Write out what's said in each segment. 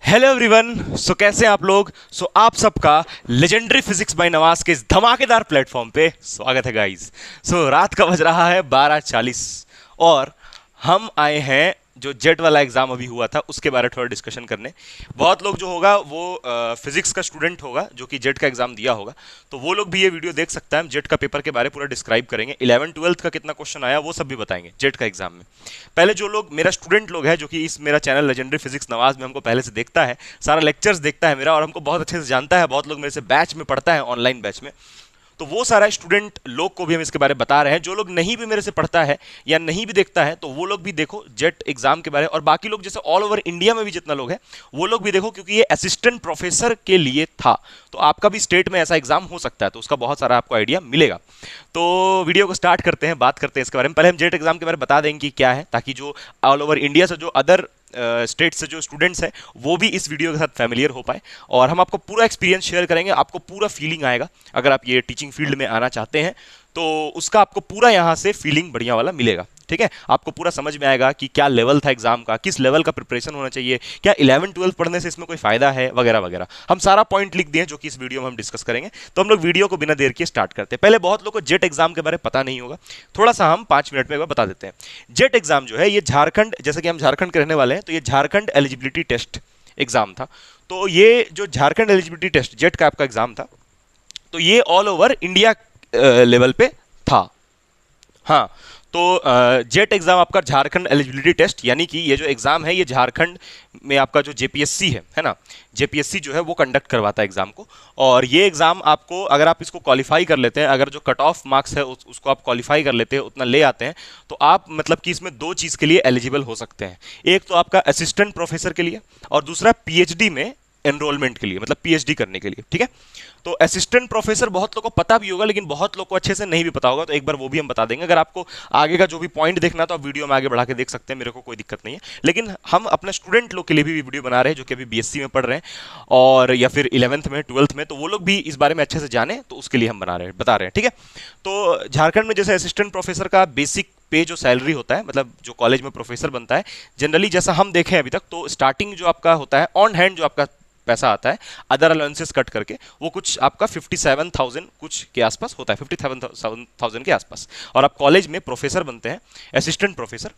Hello everyone. सो कैसे हैं आप लोग। आप सबका लेजेंडरी फिजिक्स बाय नवाज के इस धमाकेदार प्लेटफॉर्म पे स्वागत है गाइस। रात का बज रहा है 12:40 और हम आए हैं जो जेट वाला एग्जाम अभी हुआ था उसके बारे में थोड़ा डिस्कशन करने। बहुत लोग जो होगा वो फिजिक्स का स्टूडेंट होगा जो कि जेट का एग्जाम दिया होगा, तो वो लोग भी ये वीडियो देख सकता है। हम जेट का पेपर के बारे में पूरा डिस्क्राइब करेंगे, 11 12 का कितना क्वेश्चन आया वो सब भी बताएंगे जेट का एग्जाम में। पहले जो लोग मेरा स्टूडेंट लोग है जो कि इस मेरा चैनल लेजेंडरी फिजिक्स नवाज में हमको पहले से देखता है, सारा लेक्चर्स देखता है मेरा और हमको बहुत अच्छे से जानता है, बहुत लोग मेरे से बैच में पढ़ता है, ऑनलाइन बैच में, तो वो सारा स्टूडेंट लोग को भी हम इसके बारे में बता रहे हैं। जो लोग नहीं भी मेरे से पढ़ता है या नहीं भी देखता है तो वो लोग भी देखो जेट एग्जाम के बारे में, और बाकी लोग जैसे ऑल ओवर इंडिया में भी जितना लोग है वो लोग भी देखो, क्योंकि ये असिस्टेंट प्रोफेसर के लिए था। तो आपका भी स्टेट में ऐसा एग्जाम हो सकता है, तो उसका बहुत सारा आपको आइडिया मिलेगा। तो वीडियो को स्टार्ट करते हैं, बात करते हैं इसके बारे में। पहले हम जेट एग्जाम के बारे में बता देंगे कि क्या है, ताकि जो ऑल ओवर इंडिया से जो अदर स्टेट से जो स्टूडेंट्स हैं वो भी इस वीडियो के साथ फैमिलियर हो पाए, और हम आपको पूरा एक्सपीरियंस शेयर करेंगे, आपको पूरा फीलिंग आएगा। अगर आप ये टीचिंग फील्ड में आना चाहते हैं तो उसका आपको पूरा यहाँ से फीलिंग बढ़िया वाला मिलेगा। ठीक है, आपको पूरा समझ में आएगा कि क्या लेवल था एग्जाम का, किस लेवल का प्रिपरेशन होना चाहिए, क्या 11 12 पढ़ने से इसमें कोई फायदा है, वगैरह वगैरह। हम सारा पॉइंट लिख दिए जो कि इस वीडियो में हम डिस्कस करेंगे। तो हम लोग वीडियो को बिना देर किए स्टार्ट करते हैं। पहले बहुत लोगों को जेट एग्जाम के बारे में पता नहीं होगा, थोड़ा सा हम 5 मिनट में एक बार बता देते हैं। जेट एग्जाम जो है ये झारखंड, जैसे कि हम झारखंड के रहने वाले हैं, तो ये झारखंड एलिजिबिलिटी टेस्ट एग्जाम था। तो ये जो झारखंड एलिजिबिलिटी टेस्ट जेट का आपका एग्जाम था, तो ये ऑल ओवर इंडिया लेवल पे था। हाँ, तो जेट एग्जाम आपका झारखंड एलिजिबिलिटी टेस्ट, यानी कि ये जो एग्जाम है ये झारखंड में आपका जो जेपीएससी है ना, जेपीएससी जो है वो कंडक्ट करवाता है एग्जाम को। और ये एग्जाम आपको, अगर आप इसको क्वालिफाई कर लेते हैं, अगर जो कट ऑफ मार्क्स है उसको आप क्वालिफाई कर लेते हैं, उतना ले आते हैं, तो आप मतलब कि इसमें दो चीज़ के लिए एलिजिबल हो सकते हैं। एक तो आपका असिस्टेंट प्रोफेसर के लिए, और दूसरा पीएचडी में एनरोलमेंट के लिए, मतलब पीएचडी करने के लिए। ठीक है, तो असिस्टेंट प्रोफेसर बहुत लोगों को पता भी होगा, लेकिन बहुत लोगों को अच्छे से नहीं भी पता होगा, तो एक बार वो भी हम बता देंगे। अगर आपको आगे का जो भी पॉइंट देखना तो आप वीडियो में आगे बढ़ा के देख सकते हैं, मेरे को कोई दिक्कत नहीं है। लेकिन हम अपने स्टूडेंट लोग के लिए भी वीडियो बना रहे हैं जो कि अभी बीएससी में पढ़ रहे हैं और या फिर 11th में 12th में, तो वो लोग भी इस बारे में अच्छे से जाने, तो उसके लिए हम बता रहे हैं। ठीक है, तो झारखंड में जैसे असिस्टेंट प्रोफेसर का बेसिक पे जो सैलरी होता है, मतलब जो कॉलेज में प्रोफेसर बनता है, जनरली जैसा हम देखें अभी तक, तो स्टार्टिंग जो आपका होता है ऑन हैंड, जो आपका पैसा आता है अदर अलाउंसेस कट करके, वो कुछ आपका 57,000 कुछ के आसपास होता है, 57,000 के आसपास। और आप कॉलेज में प्रोफेसर बनते हैं, असिस्टेंट प्रोफेसर,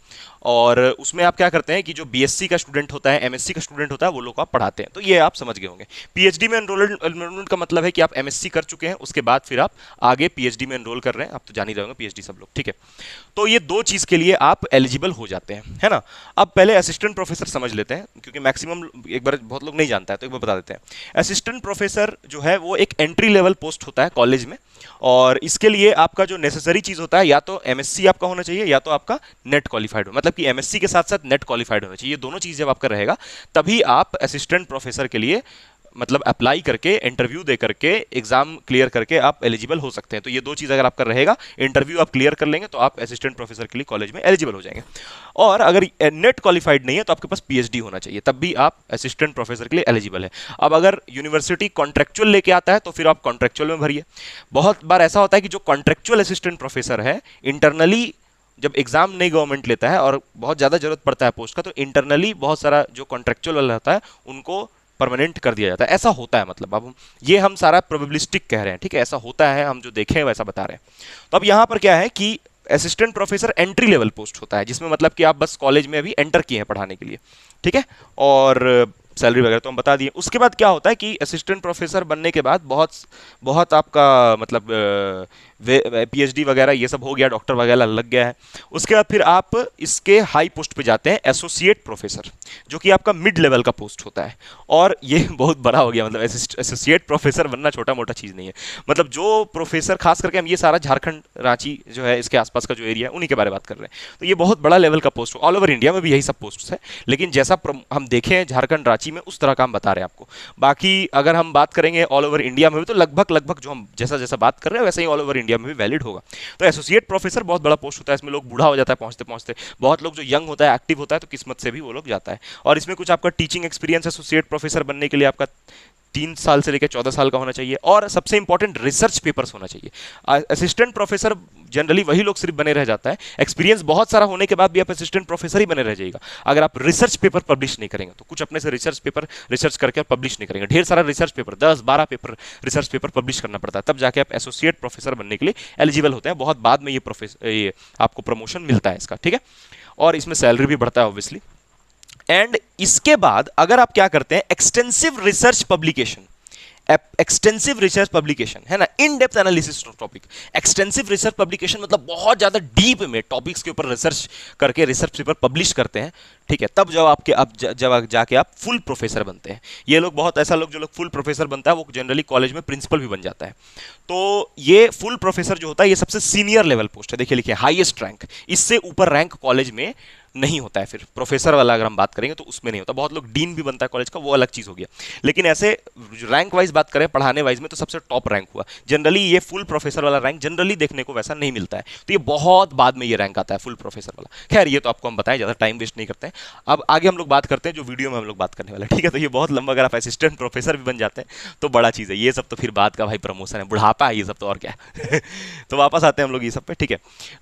और उसमें आप क्या करते हैं कि जो बीएससी का स्टूडेंट होता है, एमएससी का स्टूडेंट होता है, वो लोग को आप पढ़ाते हैं। तो ये आप समझ गए होंगे। पीएचडी में एनरोलमेंट का मतलब है कि आप एमएससी कर चुके हैं, उसके बाद फिर आप आगे पीएचडी में एनरोल कर रहे हैं। आप तो जान ही रहे होंगे पीएचडी सब लोग। ठीक है, तो ये दो चीज के लिए आप एलिजिबल हो जाते हैं, है ना। अब पहले असिस्टेंट प्रोफेसर समझ लेते हैं, क्योंकि मैक्सिमम एक बार बहुत लोग नहीं जानता है, तो एक बार बता देते हैं। असिस्टेंट प्रोफेसर जो है वो एक एंट्री लेवल पोस्ट होता है कॉलेज में, और इसके लिए आपका जो नेसेसरी चीज होता है, या तो एमएससी आपका होना चाहिए, या तो आपका नेट क्वालिफाइड हो, मतलब कि एमएससी के साथ साथ नेट क्वालिफाइड होना चाहिए। ये दोनों चीज जब आपका रहेगा, तभी आप असिस्टेंट प्रोफेसर के लिए मतलब अप्लाई करके, इंटरव्यू दे करके, एग्जाम क्लियर करके आप एलिजिबल हो सकते हैं। तो ये दो चीज़ अगर आपका रहेगा, इंटरव्यू आप क्लियर कर लेंगे, तो आप असिस्टेंट प्रोफेसर के लिए कॉलेज में एलिजिबल हो जाएंगे। और अगर नेट क्वालिफाइड नहीं है तो आपके पास पीएचडी होना चाहिए, तब भी आप असिस्टेंट प्रोफेसर के लिए एलिजिबल है। अब अगर यूनिवर्सिटी कॉन्ट्रेक्चुअल लेके आता है तो फिर आप कॉन्ट्रेक्चुअल में भरिए। बहुत बार ऐसा होता है कि जो कॉन्ट्रेक्चुअल असिस्टेंट प्रोफेसर है, इंटरनली जब एग्जाम नहीं गवर्नमेंट लेता है और बहुत ज़्यादा जरूरत पड़ता है पोस्ट का, तो इंटरनली बहुत सारा जो कॉन्ट्रेक्चुअल वाला होता है उनको परमानेंट कर दिया जाता है। ऐसा होता है, मतलब अब ये हम सारा प्रोबेबिलिस्टिक कह रहे हैं। ठीक है, ऐसा होता है, हम जो देखें वैसा बता रहे हैं। तो अब यहाँ पर क्या है कि assistant professor entry level post होता है, जिसमें मतलब कि आप बस कॉलेज में अभी एंटर किए हैं पढ़ाने के लिए। ठीक है, और सैलरी वगैरह तो हम बता दिए। उसके बाद क्या होता है कि असिस्टेंट प्रोफेसर बनने के बाद बहुत बहुत आपका मतलब पीएचडी वगैरह ये सब हो गया, डॉक्टर वगैरह लग गया है। उसके बाद फिर आप इसके हाई पोस्ट पे जाते हैं, एसोसिएट प्रोफेसर, जो कि आपका मिड लेवल का पोस्ट होता है। और ये बहुत बड़ा हो गया, मतलब एसोसिएट प्रोफेसर बनना छोटा मोटा चीज़ नहीं है। मतलब जो प्रोफेसर, खास करके हम ये सारा झारखंड, रांची जो है इसके आसपास का जो एरिया है, उन्हीं के बारे में बात कर रहे हैं। तो ये बहुत बड़ा लेवल का पोस्ट, ऑल ओवर इंडिया में भी यही सब पोस्ट है, लेकिन जैसा हम देखें झारखंड रांची में, उस तरह का हम बता रहे हैं आपको। बाकी अगर हम बात करेंगे ऑल ओवर इंडिया में भी, तो लगभग लगभग जो हम जैसा जैसा बात कर रहे हैं वैसे ही ऑल ओवर इंडिया में भी वैलिड होगा। तो एसोसिएट प्रोफेसर बहुत बड़ा पोस्ट होता है, इसमें लोग बूढ़ा हो जाता है पहुंचते पहुंचते। बहुत लोग जो यंग होता है, एक्टिव होता है, तो किस्मत से भी वो लोग जाता है। और इसमें कुछ आपका टीचिंग एक्सपीरियंस एसोसिएट प्रोफेसर बनने के लिए आपका 3 साल से लेकर 14 साल का होना चाहिए, और सबसे इंपॉर्टेंट रिसर्च पेपर्स होना चाहिए। असिस्टेंट प्रोफेसर जनरली वही लोग सिर्फ बने रह जाता है, एक्सपीरियंस बहुत सारा होने के बाद भी आप असिस्टेंट प्रोफेसर ही बने रह जाएगा अगर आप रिसर्च पेपर पब्लिश नहीं करेंगे। तो कुछ अपने से रिसर्च पेपर रिसर्च करके पब्लिश नहीं करेंगे, ढेर सारा research paper 10-12 paper research paper publish करना पड़ता है, तब जाके आप एसोसिएट प्रोफेसर बनने के लिए एलिजिबल होते हैं। बहुत बाद में ये आपको प्रमोशन मिलता है इसका, ठीक है, और इसमें सैलरी भी बढ़ता है ऑब्वियसली। एंड इसके बाद अगर आप क्या करते हैं, extensive research publication, extensive research publication है ना, in depth analysis of topic. Extensive research publication मतलब बहुत ज्यादा डीप में टॉपिक्स के ऊपर रिसर्च करके रिसर्च पेपर पब्लिश करते हैं, ठीक है, तब जब जाके आप फुल प्रोफेसर बनते हैं। ये लोग बहुत ऐसा लोग जो लोग फुल प्रोफेसर बनता है वो जनरली कॉलेज में प्रिंसिपल भी बन जाता है। तो ये फुल प्रोफेसर जो होता है ये सबसे सीनियर लेवल पोस्ट है, देखिए लिखिए हाईएस्ट रैंक, इससे ऊपर रैंक कॉलेज में नहीं होता है। फिर प्रोफेसर वाला अगर हम बात करेंगे तो उसमें नहीं होता, बहुत लोग डीन भी बनता है कॉलेज का, वो अलग चीज हो गया। लेकिन ऐसे रैंक वाइज बात करें, पढ़ाने वाइज में, तो सबसे टॉप रैंक हुआ। जनरली ये फुल प्रोफेसर वाला रैंक जनरली देखने को वैसा नहीं मिलता है, तो ये बहुत बाद में ये रैंक आता है फुल प्रोफेसर वाला। खैर ये तो आपको हम बताएं, ज्यादा टाइम वेस्ट नहीं करते हैं। अब आगे हम लोग बात करते हैं जो वीडियो में हम लोग बात करने वाले, ठीक है। तो ये बहुत लंबा, अगर आप असिस्टेंट प्रोफेसर भी बन जाते हैं तो बड़ा चीज है, ये सब तो फिर बाद का भाई प्रमोशन है, बुढ़ापा है ये सब तो, और क्या है। तो वापस आते हैं हम लोग ये सब पे, ठीक है।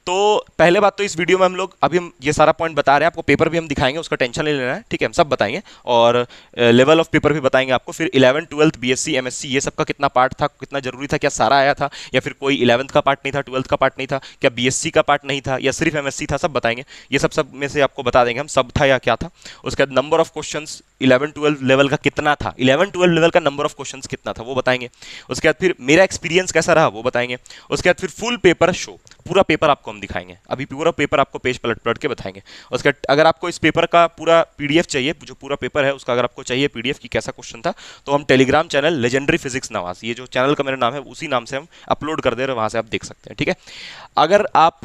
तो पहले बात तो इस वीडियो में हम लोग अभी हम ये सारा पॉइंट बता रहे हैं, आपको पेपर भी हम दिखाएंगे, उसका टेंशन नहीं लेना है, ठीक है, हम सब बताएंगे, और लेवल ऑफ पेपर भी बताएंगे आपको। फिर 11th 12th बीएससी एमएससी ये सब का कितना पार्ट था, कितना जरूरी था, क्या सारा आया था, या फिर कोई 11th का पार्ट नहीं था, 12th का पार्ट नहीं था, क्या बीएससी का पार्ट नहीं था, या सिर्फ एमएससी था, सब बताएंगे। ये सब में से आपको बता देंगे हम सब था या क्या था। उसके बाद नंबर ऑफ क्वेश्चंस 11-12 लेवल का कितना था, 11-12 लेवल का नंबर ऑफ क्वेश्चंस कितना था वो बताएंगे। उसके बाद फिर मेरा एक्सपीरियंस कैसा रहा वो बताएंगे। उसके बाद फिर फुल पेपर शो, पूरा पेपर आपको हम दिखाएंगे, अभी पूरा पेपर आपको पेज पलट पलट के बताएंगे। उसके बाद अगर आपको इस पेपर का पूरा पीडीएफ चाहिए, जो पूरा पेपर है उसका अगर आपको चाहिए पीडीएफ की कैसा क्वेश्चन था, तो हम Telegram channel legendary physics Nawaz, ये जो चैनल का मेरा नाम है उसी नाम से हम अपलोड कर दे रहे हैं, वहां से आप देख सकते हैं, ठीक है। अगर आप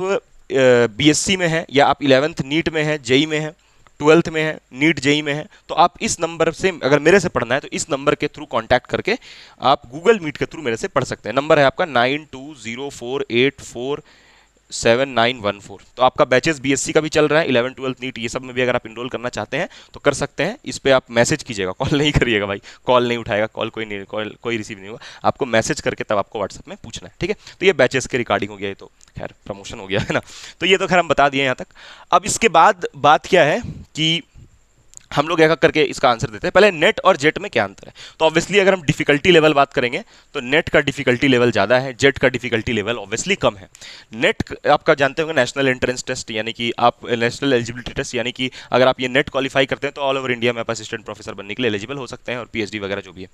बीएससी में है, या आप 11th नीट में है, जेई में है, 12th में है, नीट जेई में है, तो आप इस नंबर से अगर मेरे से पढ़ना है तो इस नंबर के थ्रू कांटेक्ट करके आप गूगल मीट के थ्रू मेरे से पढ़ सकते हैं। नंबर है आपका 9204847914। तो आपका बैचेस बीएससी का भी चल रहा है, 11-12 नीट ये सब में भी अगर आप इनरोल करना चाहते हैं तो कर सकते हैं। इस पे आप मैसेज कीजिएगा, कॉल नहीं करिएगा भाई, कॉल नहीं उठाएगा, कॉल कोई नहीं, कॉल कोई रिसीव नहीं होगा, आपको मैसेज करके तब आपको व्हाट्सएप में पूछना है, ठीक है। तो ये बैचेस के रिकॉर्डिंग हो गया, ये तो खैर प्रमोशन हो गया है ना, तो ये तो खैर हम बता दिए यहाँ तक। अब इसके बाद बात क्या है कि हम लोग एक करके इसका आंसर देते हैं। पहले नेट और जेट में क्या अंतर है, तो ऑब्वियसली अगर हम डिफिकल्टी लेवल बात करेंगे तो नेट का डिफिकल्टी लेवल ज़्यादा है, जेट का डिफिकल्टी लेवल ऑब्वियसली कम है। नेट आपका जानते होंगे नेशनल एंट्रेंस टेस्ट, यानी कि आप नेशनल एलिजिबिलिटी टेस्ट, यानी कि अगर आप ये नेट क्वालिफाई करते हैं तो ऑल ओवर इंडिया में आप असिस्टेंट प्रोफेसर बनने के लिए एलिजिबल हो सकते हैं, और पीएचडी वगैरह जो भी है।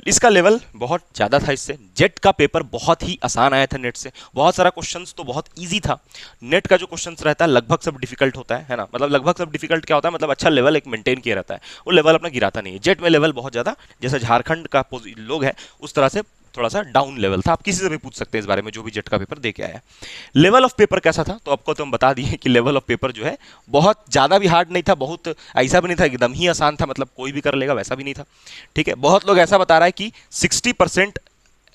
इसका लेवल बहुत ज़्यादा था इससे। जेट का पेपर बहुत ही आसान आया था नेट से, बहुत सारा क्वेश्चंस तो बहुत इजी था। नेट का जो क्वेश्चंस रहता है लगभग सब डिफिकल्ट होता है ना, मतलब लगभग सब डिफिकल्ट क्या होता है, मतलब अच्छा लेवल एक मेंटेन किया रहता है, वो लेवल अपना गिराता नहीं है। जेट में लेवल बहुत ज़्यादा, जैसा झारखंड का लोग है उस तरह से थोड़ा सा डाउन लेवल था। आप किसी से भी पूछ सकते हैं इस बारे में जो भी जेट का पेपर दे के आया। लेवल ऑफ पेपर कैसा था, तो आपको तो हम बता दिए कि लेवल ऑफ पेपर जो है बहुत ज़्यादा भी हार्ड नहीं था, बहुत ऐसा भी नहीं था एकदम ही आसान था, मतलब कोई भी कर लेगा वैसा भी नहीं था, ठीक है। बहुत लोग ऐसा बता रहा है कि 60%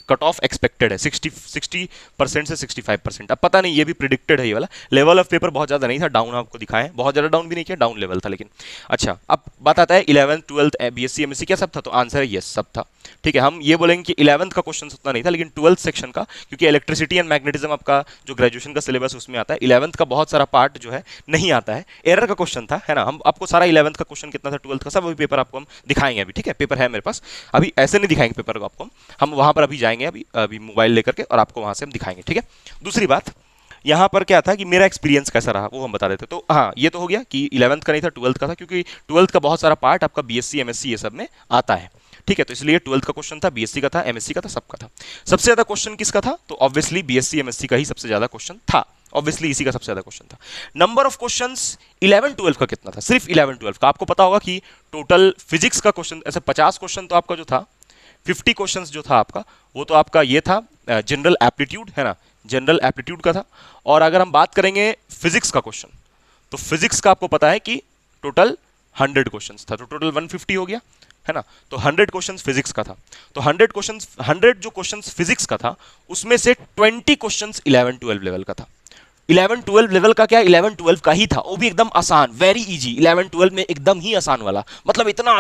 कट ऑफ एक्सपेक्टेड है, 60% से 65%। अब पता नहीं, ये भी प्रिडिक्टेड है ये वाला। लेवल ऑफ पेपर बहुत ज़्यादा नहीं था, डाउन आपको दिखाएं, बहुत ज़्यादा डाउन भी नहीं किया, डाउन लेवल था लेकिन। अच्छा, अब बात आता है 11th 12th बीएससी एमएससी क्या सब था, तो आंसर है यस सब था, ठीक है। हम ये बोलेंगे कि 11th का क्वेश्चन उतना नहीं था, लेकिन 12th सेक्शन का, क्योंकि इलेक्ट्रिसिटी एंड मैग्नेटिज्म आपका जो ग्रेजुएशन का सिलेबस उसमें आता है, 11th का बहुत सारा पार्ट जो है नहीं आता है, एरर का क्वेश्चन था, है ना। हम आपको सारा 11th का क्वेश्चन कितना था, 12th का सब अभी पेपर आपको हम दिखाएंगे अभी, ठीक है। पेपर है मेरे पास, अभी ऐसे नहीं दिखाएंगे पेपर को आपको, हम वहां पर अभी जाएंगे, अभी मोबाइल लेकर के, और आपको वहां से हम दिखाएंगे, ठीक है। दूसरी बात यहाँ पर क्या था कि मेरा एक्सपीरियंस कैसा रहा वो हम बता देते। तो हाँ, ये तो हो गया कि 11th का नहीं था, 12th का था, क्योंकि 12th का बहुत सारा पार्ट आपका बीएससी एमएससी ये सब में आता है, ठीक है। तो इसलिए 12th का क्वेश्चन था, बीएससी का था, एमएससी का था, सबका था। सबसे ज्यादा क्वेश्चन किसका था, तो ऑब्वियसली बीएससी एमएससी का ही सबसे ज्यादा क्वेश्चन था, ऑब्वियसली इसी का सबसे ज्यादा क्वेश्चन था। नंबर ऑफ क्वेश्चंस 11-12 का कितना था, सिर्फ 11-12 का। आपको पता होगा कि टोटल फिजिक्स का क्वेश्चन ऐसे 50 क्वेश्चन तो आपका जो था, 50 क्वेश्चंस जो था आपका, वो तो आपका ये था जनरल एप्टीट्यूड, है ना, जनरल एप्टीट्यूड का था। और अगर हम बात करेंगे फिजिक्स का क्वेश्चन, तो फिजिक्स का आपको पता है कि टोटल 100 क्वेश्चंस था, तो टोटल 150 हो गया, है ना। तो 100 क्वेश्चंस फिजिक्स का था, तो 100 जो क्वेश्चंस फिजिक्स का था उसमें से 20 क्वेश्चंस 11-12 लेवल का था। 11-12 लेवल का क्या, 11-12 का ही था, वो भी एकदम आसान, वेरी इजी। 11-12 में एकदम ही आसान वाला, मतलब इतना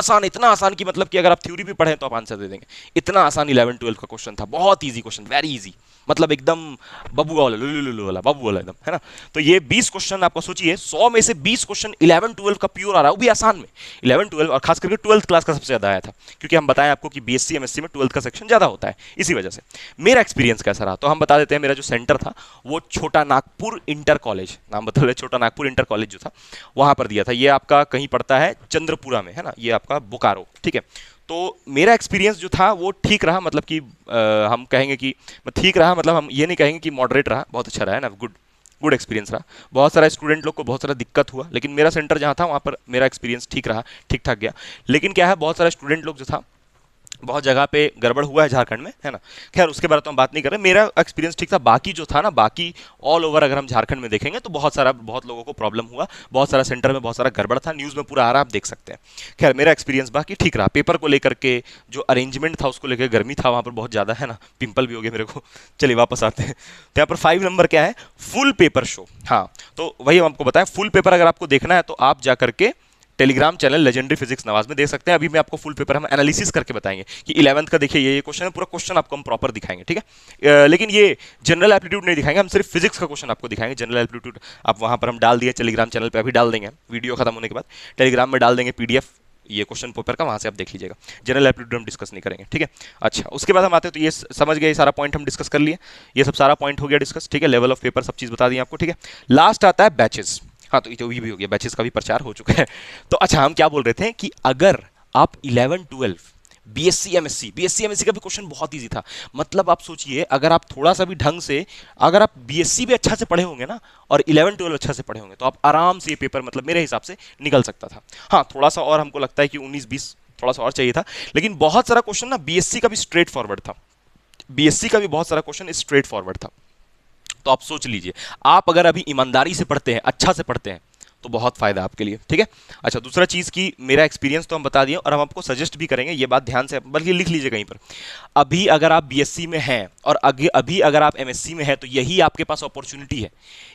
आसान कि मतलब कि अगर आप थ्योरी भी पढ़े तो आप आंसर दे देंगे। इतना आसान 11-12 का क्वेश्चन था, बहुत इजी क्वेश्चन, वेरी इजी, मतलब एकदम बबुआ वाला, लुलुलुलु वाला, बबू वाला एकदम, है ना। तो ये 20 क्वेश्चन आपको सोचिए, 100 में से 20 क्वेश्चन 11-12 का प्योर आ रहा है, वो भी आसान में। 11-12 और खास करके 12th क्लास का सबसे ज्यादा आया था, क्योंकि हम बताएं आपको कि बीएससी एमएससी में 12th का सेक्शन ज्यादा होता है, इसी वजह से। मेरा एक्सपीरियंस कैसा रहा तो हम बता देते हैं। मेरा जो सेंटर था वो छोटा नागपुर इंटर कॉलेज, नाम बता रहे, छोटा नागपुर इंटर कॉलेज जो था वहां पर दिया था। ये आपका कहीं पड़ता है चंद्रपुरा में, है ना, ये आपका बोकारो, ठीक है। तो मेरा एक्सपीरियंस जो था वो ठीक रहा, मतलब कि हम कहेंगे कि ठीक रहा, मतलब हम ये नहीं कहेंगे कि मॉडरेट रहा, बहुत अच्छा रहा, है ना, गुड गुड एक्सपीरियंस रहा। बहुत सारा स्टूडेंट लोग को बहुत सारा दिक्कत हुआ, लेकिन मेरा सेंटर जहाँ था वहाँ पर मेरा एक्सपीरियंस ठीक रहा, ठीक ठाक गया। लेकिन क्या है, बहुत सारा स्टूडेंट लोग जो था, बहुत जगह पे गड़बड़ हुआ है झारखंड में, है ना। खैर उसके बारे में तो हम बात नहीं कर रहे, मेरा एक्सपीरियंस ठीक था। बाकी जो था ना, बाकी ऑल ओवर अगर हम झारखंड में देखेंगे तो बहुत लोगों को प्रॉब्लम हुआ, बहुत सारा सेंटर में बहुत सारा गड़बड़ था, न्यूज़ में पूरा आ रहा, आप देख सकते हैं। खैर मेरा एक्सपीरियंस बाकी ठीक रहा। पेपर को लेकर के जो अरेंजमेंट था उसको लेकर गर्मी था वहाँ पर बहुत ज़्यादा, है ना, पिंपल भी हो गया मेरे को। चलिए वापस आते हैं। तो यहाँ पर 5 नंबर क्या है, फुल पेपर शो। हाँ, तो वही हम आपको बताया, फुल पेपर अगर आपको देखना है तो आप जा करके Telegram channel legendary physics Nawaz में देख सकते हैं। अभी मैं आपको फुल पेपर हम एनालिसिस करके बताएंगे कि 11th का देखिए ये क्वेश्चन है, पूरा क्वेश्चन आपको हम प्रॉपर दिखाएंगे, ठीक है। लेकिन ये जनरल एप्टीट्यूड नहीं दिखाएंगे, हम सिर्फ फिजिक्स का क्वेश्चन आपको दिखाएंगे। जनरल एप्टीट्यूड आप वहां पर हम डाल दिए टेलीग्राम चैनल पे, अभी डाल देंगे, वीडियो खत्म होने के बाद टेलीग्राम में डाल देंगे पीडीएफ ये क्वेश्चन पेपर का, वहां से आप देख लीजिएगा। जनरल एप्टीट्यूड हम डिस्कस नहीं करेंगे, ठीक है। अच्छा, उसके बाद हम आते हैं, तो ये समझ गए, सारा पॉइंट हम डिस्कस कर लिए, ये सब सारा पॉइंट हो गया डिस्कस, ठीक है। लेवल ऑफ पेपर सब चीज बता दी आपको, ठीक है। लास्ट आता है बैचेस। हाँ, तो ये भी हो गया, बैचेस का भी प्रचार हो चुका है। तो अच्छा, हम क्या बोल रहे थे कि अगर आप 11-12 बीएससी एमएससी का भी क्वेश्चन बहुत इजी था। मतलब आप सोचिए, अगर आप थोड़ा सा भी ढंग से, अगर आप बीएससी भी अच्छा से पढ़े होंगे ना और 11-12 अच्छा से पढ़े होंगे तो आप आराम से ये पेपर, मतलब मेरे हिसाब से निकल सकता था। हाँ, थोड़ा सा और हमको लगता है कि 19-20 थोड़ा सा और चाहिए था, लेकिन बहुत सारा क्वेश्चन ना बीएससी का भी स्ट्रेट फॉरवर्ड था। बीएससी का भी बहुत सारा क्वेश्चन स्ट्रेट फॉरवर्ड था। तो आप सोच लीजिए, आप अगर अभी ईमानदारी से पढ़ते हैं, अच्छा से पढ़ते हैं, तो बहुत फायदा आपके लिए, ठीक है। अच्छा, दूसरा चीज की मेरा एक्सपीरियंस तो हम बता दिए और हम आपको सजेस्ट भी करेंगे, ये बात ध्यान से, बल्कि लिख लीजिए कहीं पर। अभी अगर आप बीएससी में हैं और अभी अगर आप एमएससी में हैं तो यही आपके पास अपॉर्चुनिटी है।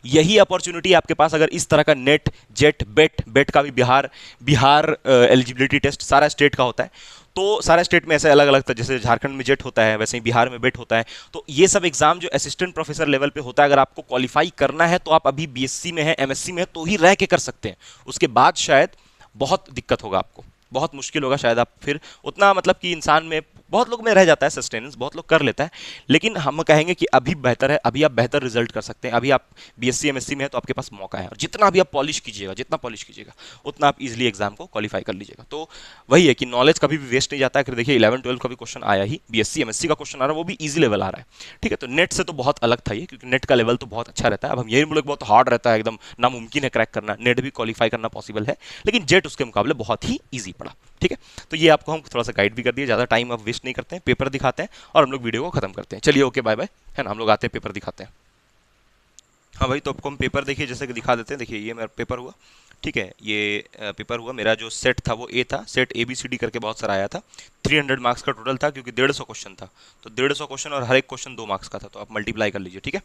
यही अपॉर्चुनिटी आपके पास, अगर इस तरह का नेट जेट बेट बेट का भी बिहार बिहार एलिजिबिलिटी टेस्ट सारा स्टेट का होता है, तो सारे स्टेट में ऐसे अलग अलग था, जैसे झारखंड में जेट होता है वैसे ही बिहार में बेट होता है। तो ये सब एग्जाम जो असिस्टेंट प्रोफेसर लेवल पे होता है, अगर आपको क्वालिफाई करना है तो आप अभी बीएससी में है, एमएससी में है, तो ही रह के कर सकते हैं। उसके बाद शायद बहुत दिक्कत होगा आपको, बहुत मुश्किल होगा शायद, आप फिर उतना, मतलब कि इंसान में, बहुत लोग में रह जाता है सस्टेनेंस, बहुत लोग कर लेता है, लेकिन हम कहेंगे कि अभी बेहतर है, अभी आप बेहतर रिजल्ट कर सकते हैं। अभी आप बीएससी एमएससी में है तो आपके पास मौका है, और जितना भी आप पॉलिश कीजिएगा, जितना पॉलिश कीजिएगा, उतना आप इजीली एग्जाम को क्वालिफाई कर लीजिएगा। तो वही है कि नॉलेज कभी भी वेस्ट नहीं जाता है। फिर देखिए 11-12 का भी क्वेश्चन आया ही, बीएससी एमएससी का क्वेश्चन आ रहा है, वो भी इजी लेवल आ रहा है, ठीक है। तो नेट से तो बहुत अलग था ये, क्योंकि नेट का लेवल तो बहुत अच्छा रहता है। अब हम यही बोले बहुत हार्ड रहता है, एकदम नामुमकिन है क्रैक करना, नेट भी क्वालिफाई करना पॉसिबल है, लेकिन जेट उसके मुकाबले बहुत ही ईजी पड़ा, ठीक है। तो ये आपको हम थोड़ा सा गाइड भी कर दिया, ज़्यादा टाइम अब वेस्ट नहीं करते हैं, पेपर दिखाते हैं और हम लोग वीडियो को खत्म करते हैं। चलिए ओके, बाय बाय, है ना, हम लोग आते हैं पेपर दिखाते हैं। हाँ भाई, तो आपको हम पेपर देखिए जैसे कि दिखा देते हैं। देखिए ये मेरा पेपर हुआ, ठीक है, ये पेपर हुआ। मेरा जो सेट था वो ए था, set A B C D करके बहुत सारा आया था। 300 मार्क्स का टोटल था, क्योंकि 150 क्वेश्चन था, तो 150 क्वेश्चन और हर एक क्वेश्चन 2 मार्क्स का था, तो आप मल्टीप्लाई कर लीजिए, ठीक है।